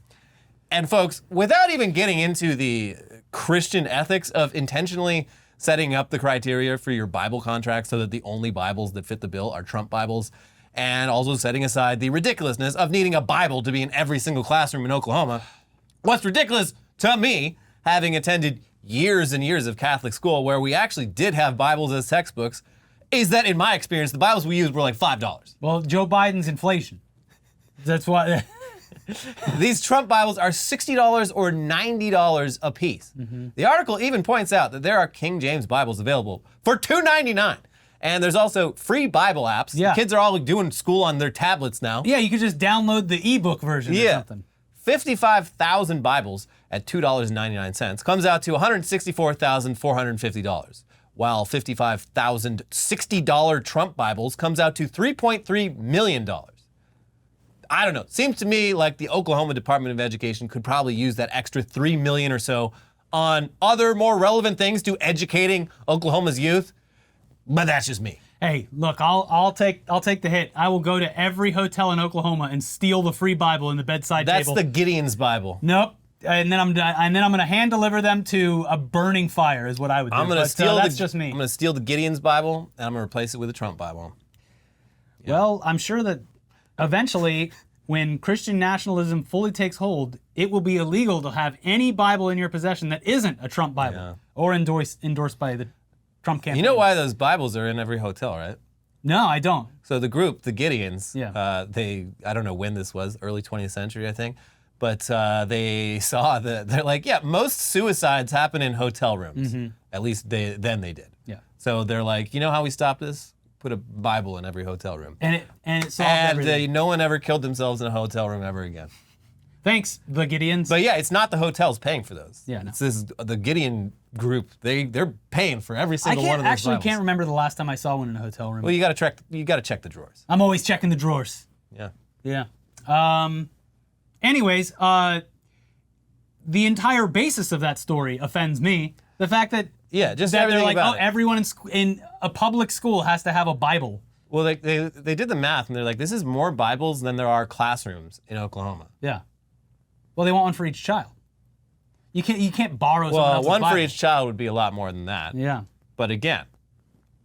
Speaker 1: And folks, without even getting into the Christian ethics of intentionally setting up the criteria for your Bible contract so that the only Bibles that fit the bill are Trump Bibles, and also setting aside the ridiculousness of needing a Bible to be in every single classroom in Oklahoma, what's ridiculous to me, having attended years and years of Catholic school where we actually did have Bibles as textbooks, is that in my experience, the Bibles we used were like $5.
Speaker 2: Well, Joe Biden's inflation. That's why.
Speaker 1: These Trump Bibles are $60 or $90 a piece. Mm-hmm. The article even points out that there are King James Bibles available for $2.99. And there's also free Bible apps.
Speaker 2: Yeah.
Speaker 1: Kids are all doing school on their tablets now.
Speaker 2: Yeah, you could just download the ebook version or something.
Speaker 1: 55,000 Bibles at $2.99 comes out to $164,450, while 55,000 $60 Trump Bibles comes out to $3.3 million. I don't know. Seems to me like the Oklahoma Department of Education could probably use that extra $3 million or so on other more relevant things to educating Oklahoma's youth. But that's just me.
Speaker 2: Hey, look, I'll take the hit. I will go to every hotel in Oklahoma and steal the free Bible in the bedside table.
Speaker 1: That's the Gideon's Bible.
Speaker 2: Nope. And then I'm gonna hand deliver them to a burning fire is what I would do. That's just me.
Speaker 1: I'm gonna steal the Gideon's Bible and I'm gonna replace it with a Trump Bible.
Speaker 2: Yeah. Well, I'm sure that eventually, when Christian nationalism fully takes hold, it will be illegal to have any Bible in your possession that isn't a Trump Bible or endorsed by the Trump campaign.
Speaker 1: You know why those Bibles are in every hotel, right?
Speaker 2: No, I don't.
Speaker 1: So the group, the Gideons, I don't know when this was, early 20th century, I think, but they saw that, they're like, yeah, most suicides happen in hotel rooms. Mm-hmm. At least they did. Yeah. So they're like, you know how we stop this? Put a Bible in every hotel room.
Speaker 2: And it solved everything.
Speaker 1: No one ever killed themselves in a hotel room ever again.
Speaker 2: Thanks, the Gideons.
Speaker 1: But yeah, it's not the hotels paying for those.
Speaker 2: Yeah, no.
Speaker 1: It's the Gideon group. They're paying for every single one of those Bibles.
Speaker 2: I can't remember the last time I saw one in a hotel room.
Speaker 1: Well, you got to check the drawers.
Speaker 2: I'm always checking the drawers.
Speaker 1: Yeah.
Speaker 2: Yeah. Anyways, the entire basis of that story offends me. The fact that they're like, everyone in a public school has to have a Bible.
Speaker 1: Well, they did the math and they're like, this is more Bibles than there are classrooms in Oklahoma.
Speaker 2: Yeah. Well, they want one for each child. You can't borrow someone else's
Speaker 1: one
Speaker 2: Bible.
Speaker 1: for each child would be a lot more than that.
Speaker 2: Yeah.
Speaker 1: But again,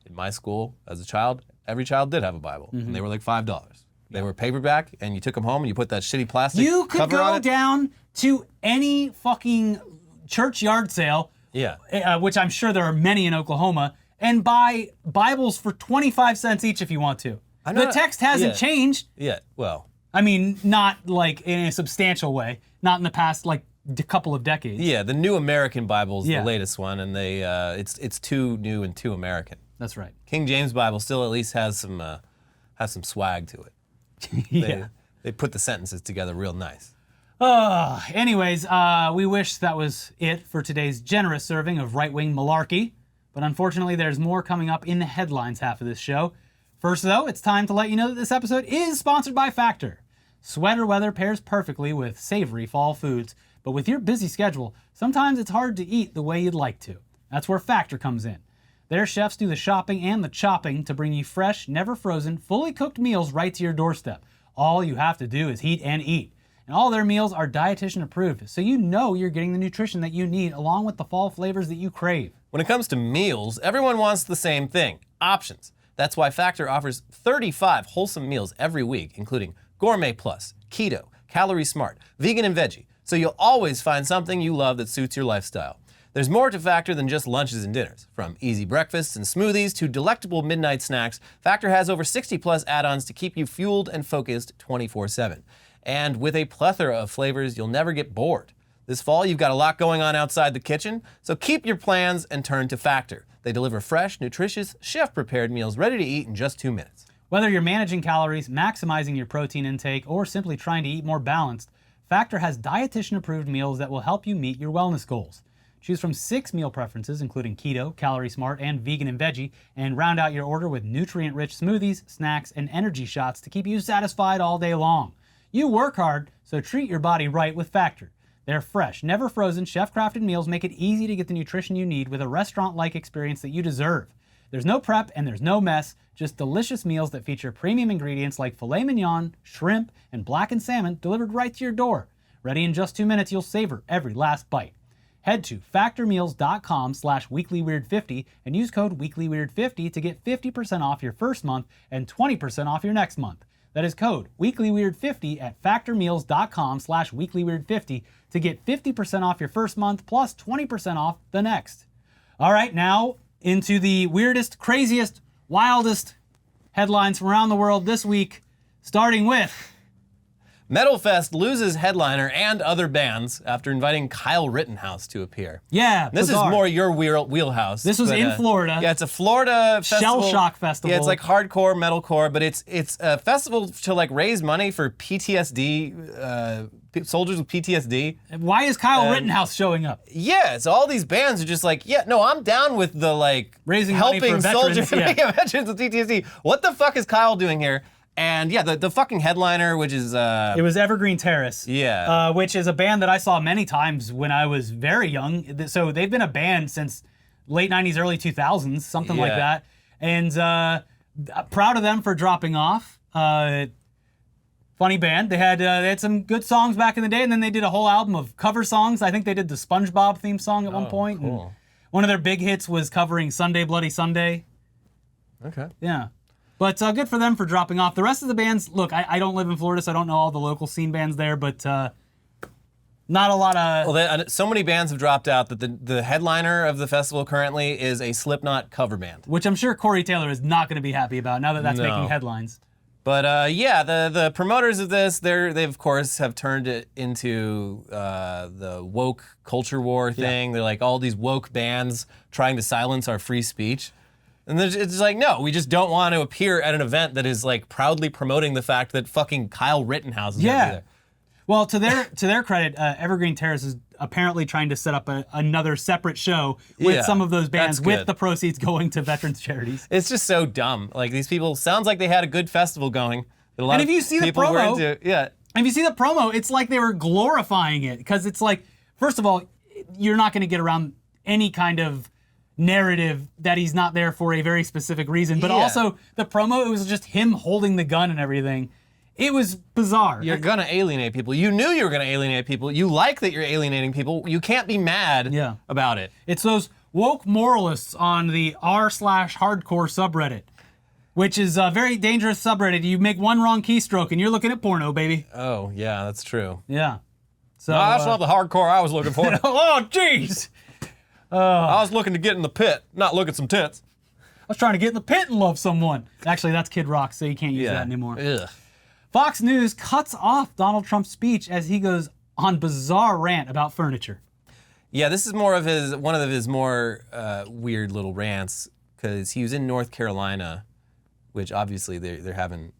Speaker 1: in my school as a child, every child did have a Bible, and they were like $5. They were paperback, and you took them home and you put that shitty plastic cover on it.
Speaker 2: You could go down to any fucking church yard sale, which I'm sure there are many in Oklahoma, and buy Bibles for 25 cents each if you want to. The text hasn't changed.
Speaker 1: Yeah, well.
Speaker 2: I mean, not like in a substantial way. Not in the past, like, couple of decades.
Speaker 1: Yeah, the New American Bible is the latest one, and they it's too new and too American.
Speaker 2: That's right.
Speaker 1: King James Bible still at least has some swag to it. They put the sentences together real nice.
Speaker 2: Anyways, we wish that was it for today's generous serving of right-wing malarkey, but unfortunately there's more coming up in the headlines half of this show. First, though, it's time to let you know that this episode is sponsored by Factor. Sweater weather pairs perfectly with savory fall foods, but with your busy schedule, sometimes it's hard to eat the way you'd like to. That's where Factor comes in. Their chefs do the shopping and the chopping to bring you fresh, never frozen, fully cooked meals right to your doorstep. All you have to do is heat and eat. And all their meals are dietitian approved, so you know you're getting the nutrition that you need along with the fall flavors that you crave.
Speaker 1: When it comes to meals, everyone wants the same thing, options. That's why Factor offers 35 wholesome meals every week, including Gourmet Plus, Keto, Calorie Smart, Vegan and Veggie, so you'll always find something you love that suits your lifestyle. There's more to Factor than just lunches and dinners. From easy breakfasts and smoothies to delectable midnight snacks, Factor has over 60 plus add-ons to keep you fueled and focused 24/7. And with a plethora of flavors, you'll never get bored. This fall, you've got a lot going on outside the kitchen, so keep your plans and turn to Factor. They deliver fresh, nutritious, chef-prepared meals ready to eat in just 2 minutes.
Speaker 2: Whether you're managing calories, maximizing your protein intake, or simply trying to eat more balanced, Factor has dietitian-approved meals that will help you meet your wellness goals. Choose from 6 meal preferences, including Keto, Calorie Smart, and Vegan and Veggie, and round out your order with nutrient-rich smoothies, snacks, and energy shots to keep you satisfied all day long. You work hard, so treat your body right with Factor. Their fresh, never frozen, chef-crafted meals make it easy to get the nutrition you need with a restaurant-like experience that you deserve. There's no prep and there's no mess, just delicious meals that feature premium ingredients like filet mignon, shrimp, and blackened salmon delivered right to your door. Ready in just 2 minutes, you'll savor every last bite. Head to factormeals.com/weeklyweirdfifty and use code weeklyweird50 to get 50% off your first month and 20% off your next month. That is code weeklyweird50 at factormeals.com/weeklyweirdfifty to get 50% off your first month plus 20% off the next. All right, now into the weirdest, craziest, wildest headlines from around the world this week, starting with
Speaker 1: Metal Fest loses headliner and other bands after inviting Kyle Rittenhouse to appear.
Speaker 2: Yeah,
Speaker 1: This
Speaker 2: bizarre.
Speaker 1: is more your wheelhouse.
Speaker 2: This was in Florida.
Speaker 1: Yeah, it's a Florida festival.
Speaker 2: Shell Shock Festival.
Speaker 1: Yeah, it's like hardcore metalcore, but it's a festival to like raise money for PTSD, soldiers with PTSD.
Speaker 2: Why is Kyle Rittenhouse showing up?
Speaker 1: Yeah, so all these bands are just like, yeah, no, I'm down with the like
Speaker 2: Raising money
Speaker 1: helping
Speaker 2: for veterans,
Speaker 1: soldiers,
Speaker 2: yeah.
Speaker 1: veterans with PTSD. What the fuck is Kyle doing here? And yeah, the fucking headliner, which is
Speaker 2: It was Evergreen Terrace.
Speaker 1: Yeah.
Speaker 2: Which is a band that I saw many times when I was very young. So they've been a band since late 90s, early 2000s, something like
Speaker 1: Yeah.
Speaker 2: that. And proud of them for dropping off. Funny band. They had some good songs back in the day, and then they did a whole album of cover songs. I think they did the SpongeBob theme song at one point.
Speaker 1: cool.
Speaker 2: And one of their big hits was covering Sunday Bloody Sunday.
Speaker 1: Okay.
Speaker 2: Yeah. But good for them for dropping off. The rest of the bands, look, I don't live in Florida, so I don't know all the local scene bands there, but not a lot of...
Speaker 1: Well, so many bands have dropped out that the headliner of the festival currently is a Slipknot cover band.
Speaker 2: Which I'm sure Corey Taylor is not going to be happy about now that that's making headlines.
Speaker 1: But yeah, the promoters of this, they of course have turned it into the woke culture war thing. They're like all these woke bands trying to silence our free speech. And it's like, no, we just don't want to appear at an event that is like proudly promoting the fact that fucking Kyle Rittenhouse is going to be there.
Speaker 2: Well, to their credit, Evergreen Terrace is apparently trying to set up another separate show with some of those bands, with the proceeds going to veterans charities.
Speaker 1: It's just so dumb. Like these people, sounds like they had a good festival going. That a lot
Speaker 2: And
Speaker 1: of
Speaker 2: if you see the
Speaker 1: people were
Speaker 2: promo,
Speaker 1: into,
Speaker 2: if you see the promo, it's like they were glorifying it, because it's like, first of all, you're not going to get around any kind of narrative that he's not there for a very specific reason, but also the promo, it was just him holding the gun and everything. It was bizarre.
Speaker 1: You're gonna alienate people. You knew you were gonna alienate people. You like that you're alienating people. You can't be mad about it.
Speaker 2: It's those woke moralists on the r/hardcore subreddit, which is a very dangerous subreddit. You make one wrong keystroke and you're looking at porno, baby.
Speaker 1: Oh, yeah, that's true.
Speaker 2: Yeah. So
Speaker 1: No, that's not the hardcore I was looking for.
Speaker 2: oh, jeez.
Speaker 1: I was looking to get in the pit, not look at some tits.
Speaker 2: I was trying to get in the pit and love someone. Actually, that's Kid Rock, so you can't use that anymore.
Speaker 1: Ugh.
Speaker 2: Fox News cuts off Donald Trump's speech as he goes on bizarre rant about furniture.
Speaker 1: Yeah, this is more of one of his more weird little rants, because he was in North Carolina, which obviously they're having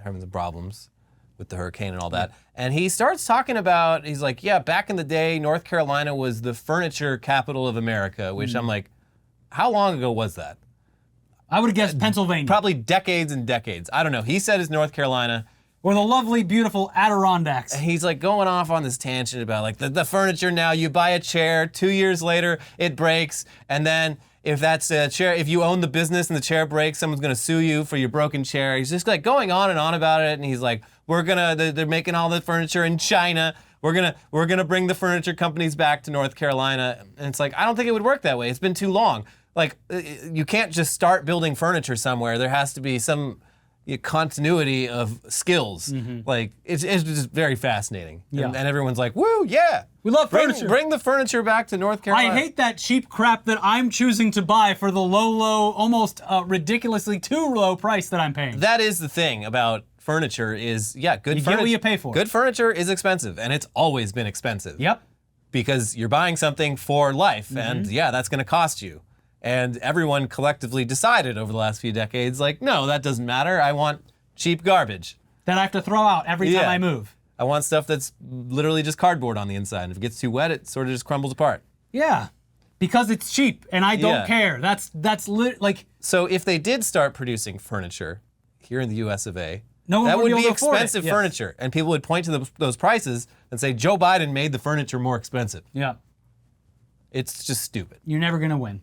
Speaker 1: some problems with the hurricane and all that. And he starts talking about, he's like, yeah, back in the day, North Carolina was the furniture capital of America, which I'm like, how long ago was that?
Speaker 2: I would have guessed Pennsylvania.
Speaker 1: Probably decades and decades. I don't know. He said it's North Carolina.
Speaker 2: Or the lovely, beautiful Adirondacks.
Speaker 1: He's like going off on this tangent about like the furniture now. You buy a chair, 2 years later it breaks, and then if that's a chair, if you own the business and the chair breaks, someone's gonna sue you for your broken chair. He's just like going on and on about it, and he's like, they're making all the furniture in China. We're gonna bring the furniture companies back to North Carolina, and it's like, I don't think it would work that way. It's been too long. like, you can't just start building furniture somewhere. There has to be some continuity of skills. Like, it's just very fascinating.
Speaker 2: Yeah.
Speaker 1: And everyone's like, woo, yeah.
Speaker 2: We love furniture.
Speaker 1: Bring the furniture back to North Carolina.
Speaker 2: I hate that cheap crap that I'm choosing to buy for the low, almost ridiculously too low price that I'm paying.
Speaker 1: That is the thing about furniture is, good furniture.
Speaker 2: You get what you pay for.
Speaker 1: Good furniture is expensive, and it's always been expensive.
Speaker 2: Yep.
Speaker 1: Because you're buying something for life, and that's going to cost you. And everyone collectively decided over the last few decades, like, no, that doesn't matter. I want cheap garbage.
Speaker 2: That I have to throw out every time I move.
Speaker 1: I want stuff that's literally just cardboard on the inside. And if it gets too wet, it sort of just crumbles apart.
Speaker 2: Yeah. Because it's cheap, and I don't care. That's like...
Speaker 1: So if they did start producing furniture here in the US of A,
Speaker 2: no one
Speaker 1: that would
Speaker 2: be
Speaker 1: be
Speaker 2: able to afford
Speaker 1: expensive
Speaker 2: it.
Speaker 1: furniture. And people would point to those prices and say, Joe Biden made the furniture more expensive.
Speaker 2: Yeah.
Speaker 1: It's just stupid.
Speaker 2: You're never going to win.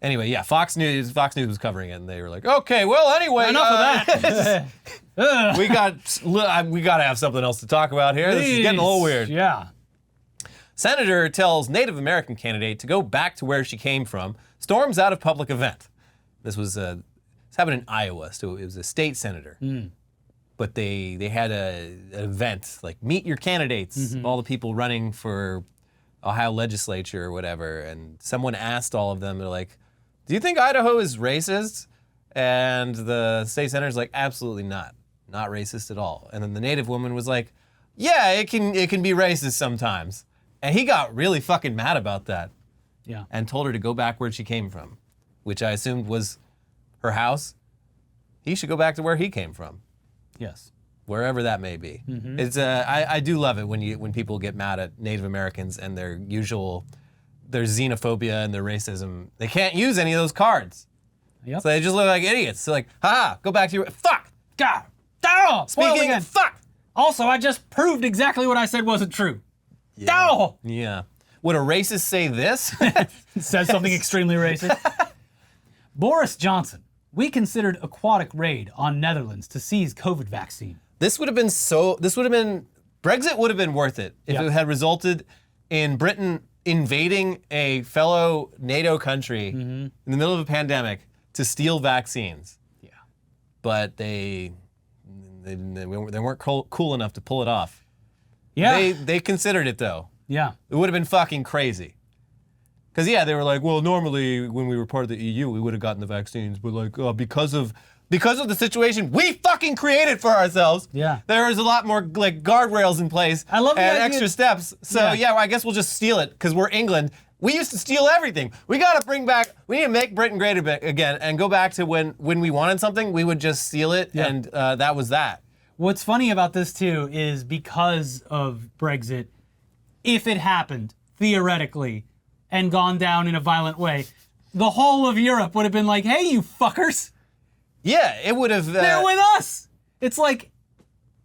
Speaker 1: Anyway, Fox News was covering it, and they were like, okay, well, anyway.
Speaker 2: Enough of that.
Speaker 1: we got to have something else to talk about here. This is getting a little weird.
Speaker 2: Yeah.
Speaker 1: Senator tells Native American candidate to go back to where she came from, storms out of public event. This happened in Iowa, so it was a state senator. But they had an event, like meet your candidates, all the people running for Ohio legislature or whatever, and someone asked all of them, they're like, do you think Idaho is racist? And the state senator's like, absolutely not. Not racist at all. And then the Native woman was like, yeah, it can be racist sometimes. And he got really fucking mad about that.
Speaker 2: Yeah.
Speaker 1: And told her to go back where she came from, which I assumed was her house. He should go back to where he came from,
Speaker 2: Yes.
Speaker 1: wherever that may be. It's I do love it when people get mad at Native Americans and their xenophobia and their racism. They can't use any of those cards.
Speaker 2: Yep.
Speaker 1: So they just look like idiots. So like, go back to your fuck.
Speaker 2: God. Oh,
Speaker 1: Speaking of fuck.
Speaker 2: Also, I just proved exactly what I said wasn't true.
Speaker 1: Yeah.
Speaker 2: Oh!
Speaker 1: Yeah. Would a racist say this?
Speaker 2: Says something extremely racist. Boris Johnson. We considered aquatic raid on Netherlands to seize COVID vaccine.
Speaker 1: Brexit would have been worth it if it had resulted in Britain invading a fellow NATO country in the middle of a pandemic to steal vaccines.
Speaker 2: Yeah.
Speaker 1: But they weren't cool enough to pull it off.
Speaker 2: Yeah.
Speaker 1: They considered it though.
Speaker 2: Yeah.
Speaker 1: It would have been fucking crazy. Because they were like, well, normally when we were part of the EU, we would have gotten the vaccines, but like because of the situation we fucking created for ourselves, there is a lot more like guardrails in place
Speaker 2: I love the
Speaker 1: and
Speaker 2: idea.
Speaker 1: extra steps. So I guess we'll just steal it because we're England. We used to steal everything. We need to make Britain great again and go back to when we wanted something, we would just steal it, and that was that.
Speaker 2: What's funny about this too is because of Brexit, if it happened, theoretically, and gone down in a violent way, the whole of Europe would have been like, hey, you fuckers.
Speaker 1: Yeah, it would have...
Speaker 2: They're with us. It's like...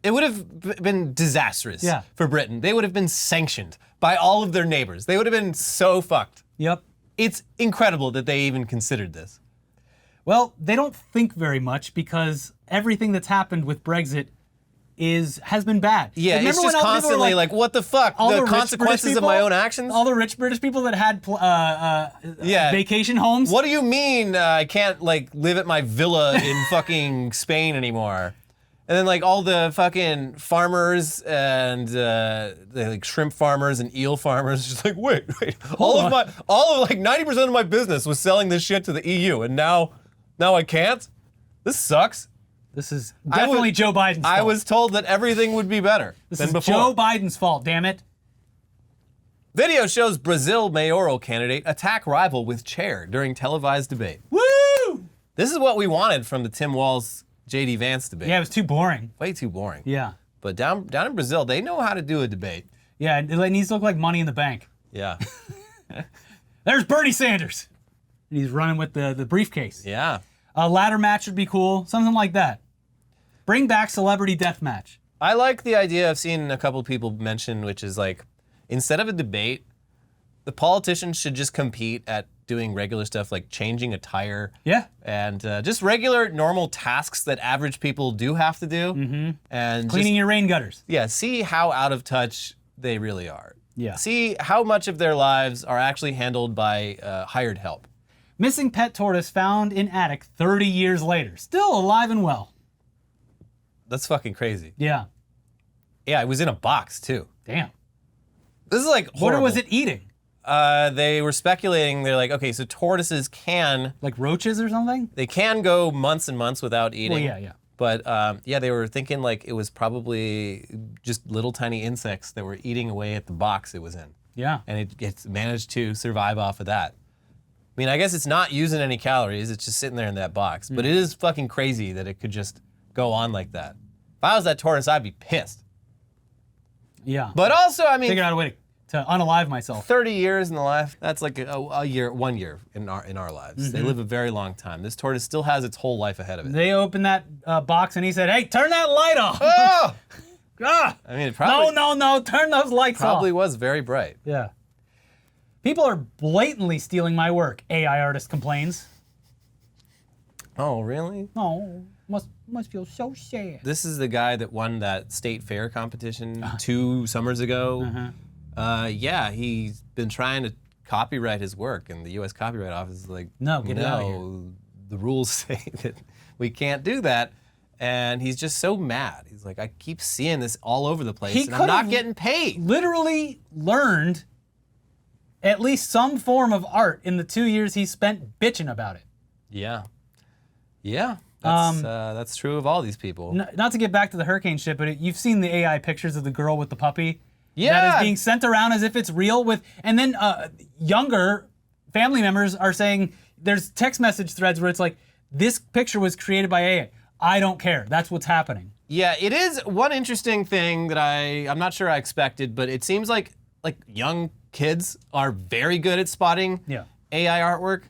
Speaker 1: It would have been disastrous for Britain. They would have been sanctioned by all of their neighbors. They would have been so fucked.
Speaker 2: Yep.
Speaker 1: It's incredible that they even considered this.
Speaker 2: Well, they don't think very much because everything that's happened with Brexit has been bad.
Speaker 1: Yeah, it's just constantly like, what the fuck? The consequences of my own actions?
Speaker 2: All the rich British people that had vacation homes?
Speaker 1: What do you mean I can't like live at my villa in fucking Spain anymore? And then like all the fucking farmers and the like shrimp farmers and eel farmers just like, wait. All of like 90% of my business was selling this shit to the EU and now I can't? This sucks.
Speaker 2: This is definitely Joe Biden's fault.
Speaker 1: I was told that everything would be better than before.
Speaker 2: Joe Biden's fault, damn it.
Speaker 1: Video shows Brazil mayoral candidate attack rival with chair during televised debate.
Speaker 2: Woo!
Speaker 1: This is what we wanted from the Tim Walz J.D. Vance debate.
Speaker 2: Yeah, it was too boring.
Speaker 1: Way too boring.
Speaker 2: Yeah.
Speaker 1: But down in Brazil, they know how to do a debate.
Speaker 2: Yeah, it needs to look like Money in the Bank.
Speaker 1: Yeah.
Speaker 2: There's Bernie Sanders. And he's running with the briefcase.
Speaker 1: Yeah.
Speaker 2: A ladder match would be cool. Something like that. Bring back celebrity death match.
Speaker 1: I like the idea I've seen a couple people mention, which is like, instead of a debate, the politicians should just compete at doing regular stuff like changing a tire.
Speaker 2: Yeah.
Speaker 1: And just regular, normal tasks that average people do have to do. Mm-hmm. And
Speaker 2: cleaning your rain gutters.
Speaker 1: Yeah, see how out of touch they really are.
Speaker 2: Yeah.
Speaker 1: See how much of their lives are actually handled by hired help.
Speaker 2: Missing pet tortoise found in attic 30 years later. Still alive and well.
Speaker 1: That's fucking crazy.
Speaker 2: Yeah.
Speaker 1: Yeah, it was in a box too.
Speaker 2: Damn.
Speaker 1: This is like horrible.
Speaker 2: What was it eating?
Speaker 1: They were speculating. They're like, okay, so tortoises can...
Speaker 2: Like roaches or something?
Speaker 1: They can go months and months without eating.
Speaker 2: Well, yeah.
Speaker 1: But yeah, they were thinking like it was probably just little tiny insects that were eating away at the box it was in.
Speaker 2: Yeah.
Speaker 1: And it's managed to survive off of that. I mean, I guess it's not using any calories. It's just sitting there in that box. But it is fucking crazy that it could just go on like that. If I was that tortoise, I'd be pissed.
Speaker 2: Yeah.
Speaker 1: But also, I mean,
Speaker 2: figured out a way to unalive myself.
Speaker 1: 30 years in the life, that's like a year, 1 year in our lives. They live a very long time. This tortoise still has its whole life ahead of it.
Speaker 2: They opened that box and he said, hey, turn that light off.
Speaker 1: Oh!
Speaker 2: Ah!
Speaker 1: I mean, it probably,
Speaker 2: No, turn those lights
Speaker 1: probably
Speaker 2: off.
Speaker 1: was very bright.
Speaker 2: Yeah. People are blatantly stealing my work, AI artist complains.
Speaker 1: Oh, really?
Speaker 2: Oh, must feel so sad.
Speaker 1: This is the guy that won that state fair competition 2 summers ago. Yeah, he's been trying to copyright his work, and the U.S. Copyright Office is like,
Speaker 2: No, get it out of here.
Speaker 1: The rules say that we can't do that. And he's just so mad. He's like, I keep seeing this all over the place, and I'm not getting paid.
Speaker 2: Literally learned at least some form of art in the 2 years he spent bitching about it.
Speaker 1: Yeah. Yeah. That's true of all these people.
Speaker 2: Not to get back to the hurricane shit, but you've seen the AI pictures of the girl with the puppy.
Speaker 1: Yeah.
Speaker 2: That is being sent around as if it's real and then younger family members are saying, there's text message threads where it's like, this picture was created by AI. I don't care. That's what's happening.
Speaker 1: Yeah, it is one interesting thing that I'm not sure I expected, but it seems like young kids are very good at spotting AI artwork.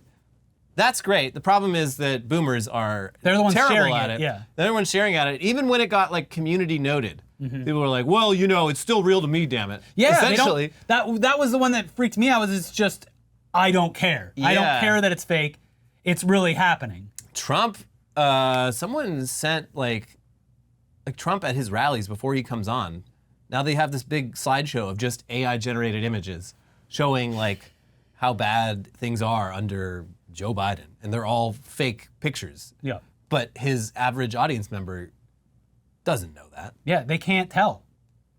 Speaker 1: That's great. The problem is that boomers are
Speaker 2: They're the ones
Speaker 1: terrible
Speaker 2: sharing
Speaker 1: at
Speaker 2: it.
Speaker 1: it.
Speaker 2: Yeah.
Speaker 1: They're the ones sharing at it. Even when it got like community noted, people were like, "Well, it's still real to me, damn it."
Speaker 2: Yeah,
Speaker 1: essentially.
Speaker 2: That was the one that freaked me out. Was it's just I don't care. I don't care that it's fake. It's really happening.
Speaker 1: Trump. Someone sent like Trump at his rallies before he comes on. Now they have this big slideshow of just AI generated images showing like how bad things are under Joe Biden, and they're all fake pictures.
Speaker 2: Yeah.
Speaker 1: But his average audience member doesn't know that.
Speaker 2: Yeah, they can't tell.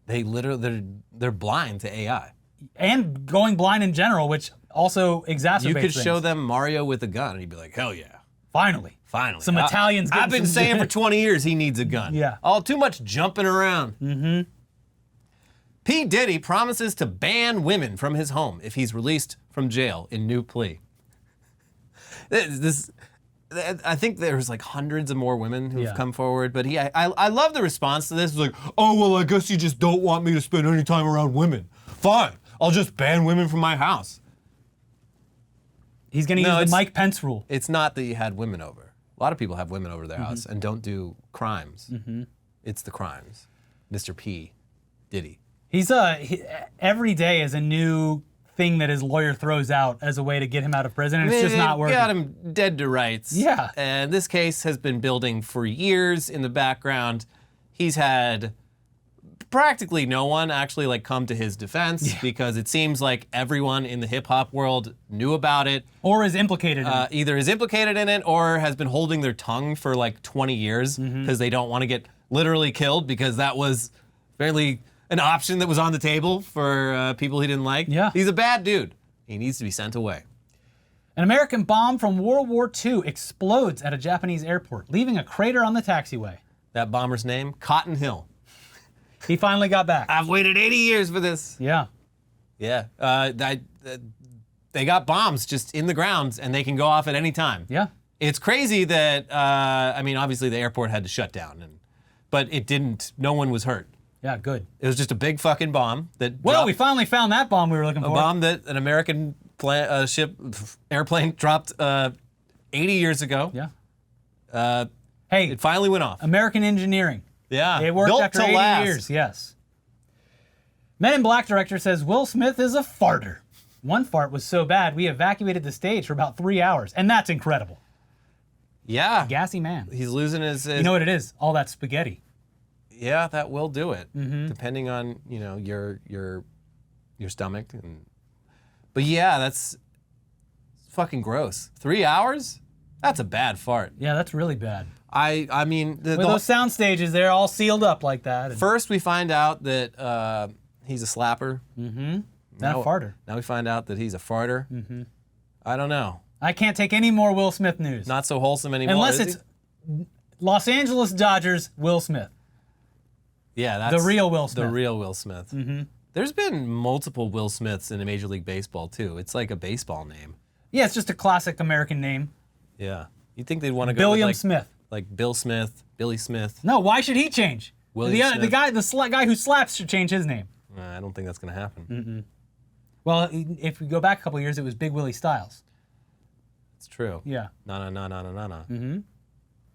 Speaker 1: They literally they're blind to AI.
Speaker 2: And going blind in general, which also exacerbates
Speaker 1: You could
Speaker 2: things.
Speaker 1: show them Mario with a gun, and he'd be like, "Hell yeah,
Speaker 2: Finally.
Speaker 1: finally!"
Speaker 2: Italians.
Speaker 1: I've been saying for 20 years he needs a gun.
Speaker 2: Yeah.
Speaker 1: All too much jumping around. P. Diddy promises to ban women from his home if he's released from jail in new plea. I think there's like hundreds of more women who've come forward, but I love the response to this. It's like, oh, well, I guess you just don't want me to spend any time around women. Fine, I'll just ban women from my house.
Speaker 2: He's going to use the Mike Pence rule.
Speaker 1: It's not that you had women over. A lot of people have women over their house and don't do crimes. It's the crimes. Mr. P. Diddy.
Speaker 2: He's every day is a new thing that his lawyer throws out as a way to get him out of prison, and it's just not working.
Speaker 1: Got him dead to rights.
Speaker 2: Yeah.
Speaker 1: And this case has been building for years in the background. He's had practically no one actually like come to his defense because it seems like everyone in the hip hop world knew about it.
Speaker 2: Or is implicated in it.
Speaker 1: Either is implicated in it or has been holding their tongue for like 20 years because they don't want to get literally killed, because that was barely an option that was on the table for people he didn't like.
Speaker 2: Yeah.
Speaker 1: He's a bad dude. He needs to be sent away.
Speaker 2: An American bomb from World War II explodes at a Japanese airport, leaving a crater on the taxiway.
Speaker 1: That bomber's name? Cotton Hill.
Speaker 2: He finally got back.
Speaker 1: I've waited 80 years for this.
Speaker 2: Yeah.
Speaker 1: Yeah. They got bombs just in the ground, and they can go off at any time.
Speaker 2: Yeah.
Speaker 1: It's crazy that, obviously the airport had to shut down, but it didn't. No one was hurt.
Speaker 2: Yeah, good.
Speaker 1: It was just a big fucking bomb that
Speaker 2: Well, we finally found that bomb we were looking for.
Speaker 1: A bomb that an American airplane dropped 80 years ago.
Speaker 2: Yeah. Hey,
Speaker 1: it finally went off.
Speaker 2: American engineering.
Speaker 1: Yeah.
Speaker 2: It worked
Speaker 1: Built
Speaker 2: after
Speaker 1: to
Speaker 2: 80
Speaker 1: last.
Speaker 2: years, yes. Men in Black director says Will Smith is a farter. One fart was so bad, we evacuated the stage for about 3 hours, and that's incredible.
Speaker 1: Yeah.
Speaker 2: Gassy man.
Speaker 1: He's losing his...
Speaker 2: You know what it is? All that spaghetti.
Speaker 1: Yeah, that will do it, depending on your stomach. But yeah, that's Fucking gross. 3 hours? That's a bad fart.
Speaker 2: Yeah, that's really bad.
Speaker 1: I mean,
Speaker 2: With those sound stages, they're all sealed up like that.
Speaker 1: first we find out that he's a slapper.
Speaker 2: And a farter.
Speaker 1: Now we find out that he's a farter. I don't know.
Speaker 2: I can't take any more Will Smith news.
Speaker 1: Not so wholesome anymore.
Speaker 2: Unless
Speaker 1: is
Speaker 2: it's Los Angeles Dodgers Will Smith.
Speaker 1: Yeah, that's
Speaker 2: the real Will Smith.
Speaker 1: The real Will Smith. There's been multiple Will Smiths in Major League Baseball too. It's like a baseball name.
Speaker 2: Yeah, it's just a classic American name.
Speaker 1: Yeah. You'd think they'd want to go
Speaker 2: Billiam
Speaker 1: with
Speaker 2: Smith.
Speaker 1: Like Bill Smith, Billy Smith.
Speaker 2: No, why should he change?
Speaker 1: William Smith.
Speaker 2: The guy who slaps should change his name.
Speaker 1: I don't think that's going to happen.
Speaker 2: Well, if we go back a couple years, it was Big Willie Styles.
Speaker 1: It's true.
Speaker 2: Yeah.
Speaker 1: Na.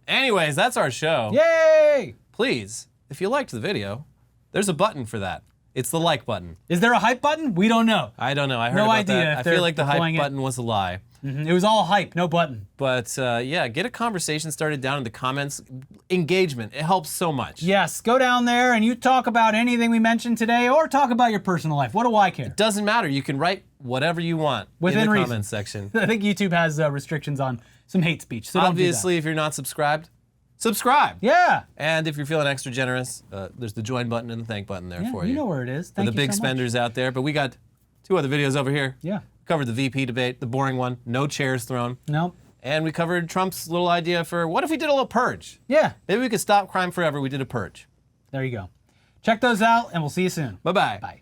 Speaker 1: Anyways, that's our show.
Speaker 2: Yay!
Speaker 1: Please, if you liked the video, there's a button for that. It's the like button.
Speaker 2: Is there a hype button? We don't know.
Speaker 1: I don't know. I heard
Speaker 2: No
Speaker 1: about
Speaker 2: idea
Speaker 1: that.
Speaker 2: if
Speaker 1: I
Speaker 2: they're
Speaker 1: feel like the hype
Speaker 2: deploying it.
Speaker 1: button was a lie.
Speaker 2: It was all hype, no button.
Speaker 1: But yeah, get a conversation started down in the comments. Engagement, it helps so much.
Speaker 2: Yes, go down there and you talk about anything we mentioned today or talk about your personal life. What do I care?
Speaker 1: Doesn't matter. You can write whatever you want
Speaker 2: Within
Speaker 1: in the
Speaker 2: reason.
Speaker 1: comments section.
Speaker 2: I think YouTube has restrictions on some hate speech, so don't do that.
Speaker 1: Obviously, if you're not subscribed, subscribe.
Speaker 2: Yeah.
Speaker 1: And if you're feeling extra generous, there's the join button and the thank button there for you.
Speaker 2: You know where it is.
Speaker 1: For
Speaker 2: Thank
Speaker 1: the
Speaker 2: you
Speaker 1: big
Speaker 2: so
Speaker 1: spenders out there. But we got 2 other videos over here.
Speaker 2: Yeah.
Speaker 1: Covered the VP debate, the boring one, no chairs thrown.
Speaker 2: Nope.
Speaker 1: And we covered Trump's little idea for what if we did a little purge?
Speaker 2: Yeah.
Speaker 1: Maybe we could stop crime forever. We did a purge.
Speaker 2: There you go. Check those out, and we'll see you soon.
Speaker 1: Bye-bye.
Speaker 2: Bye.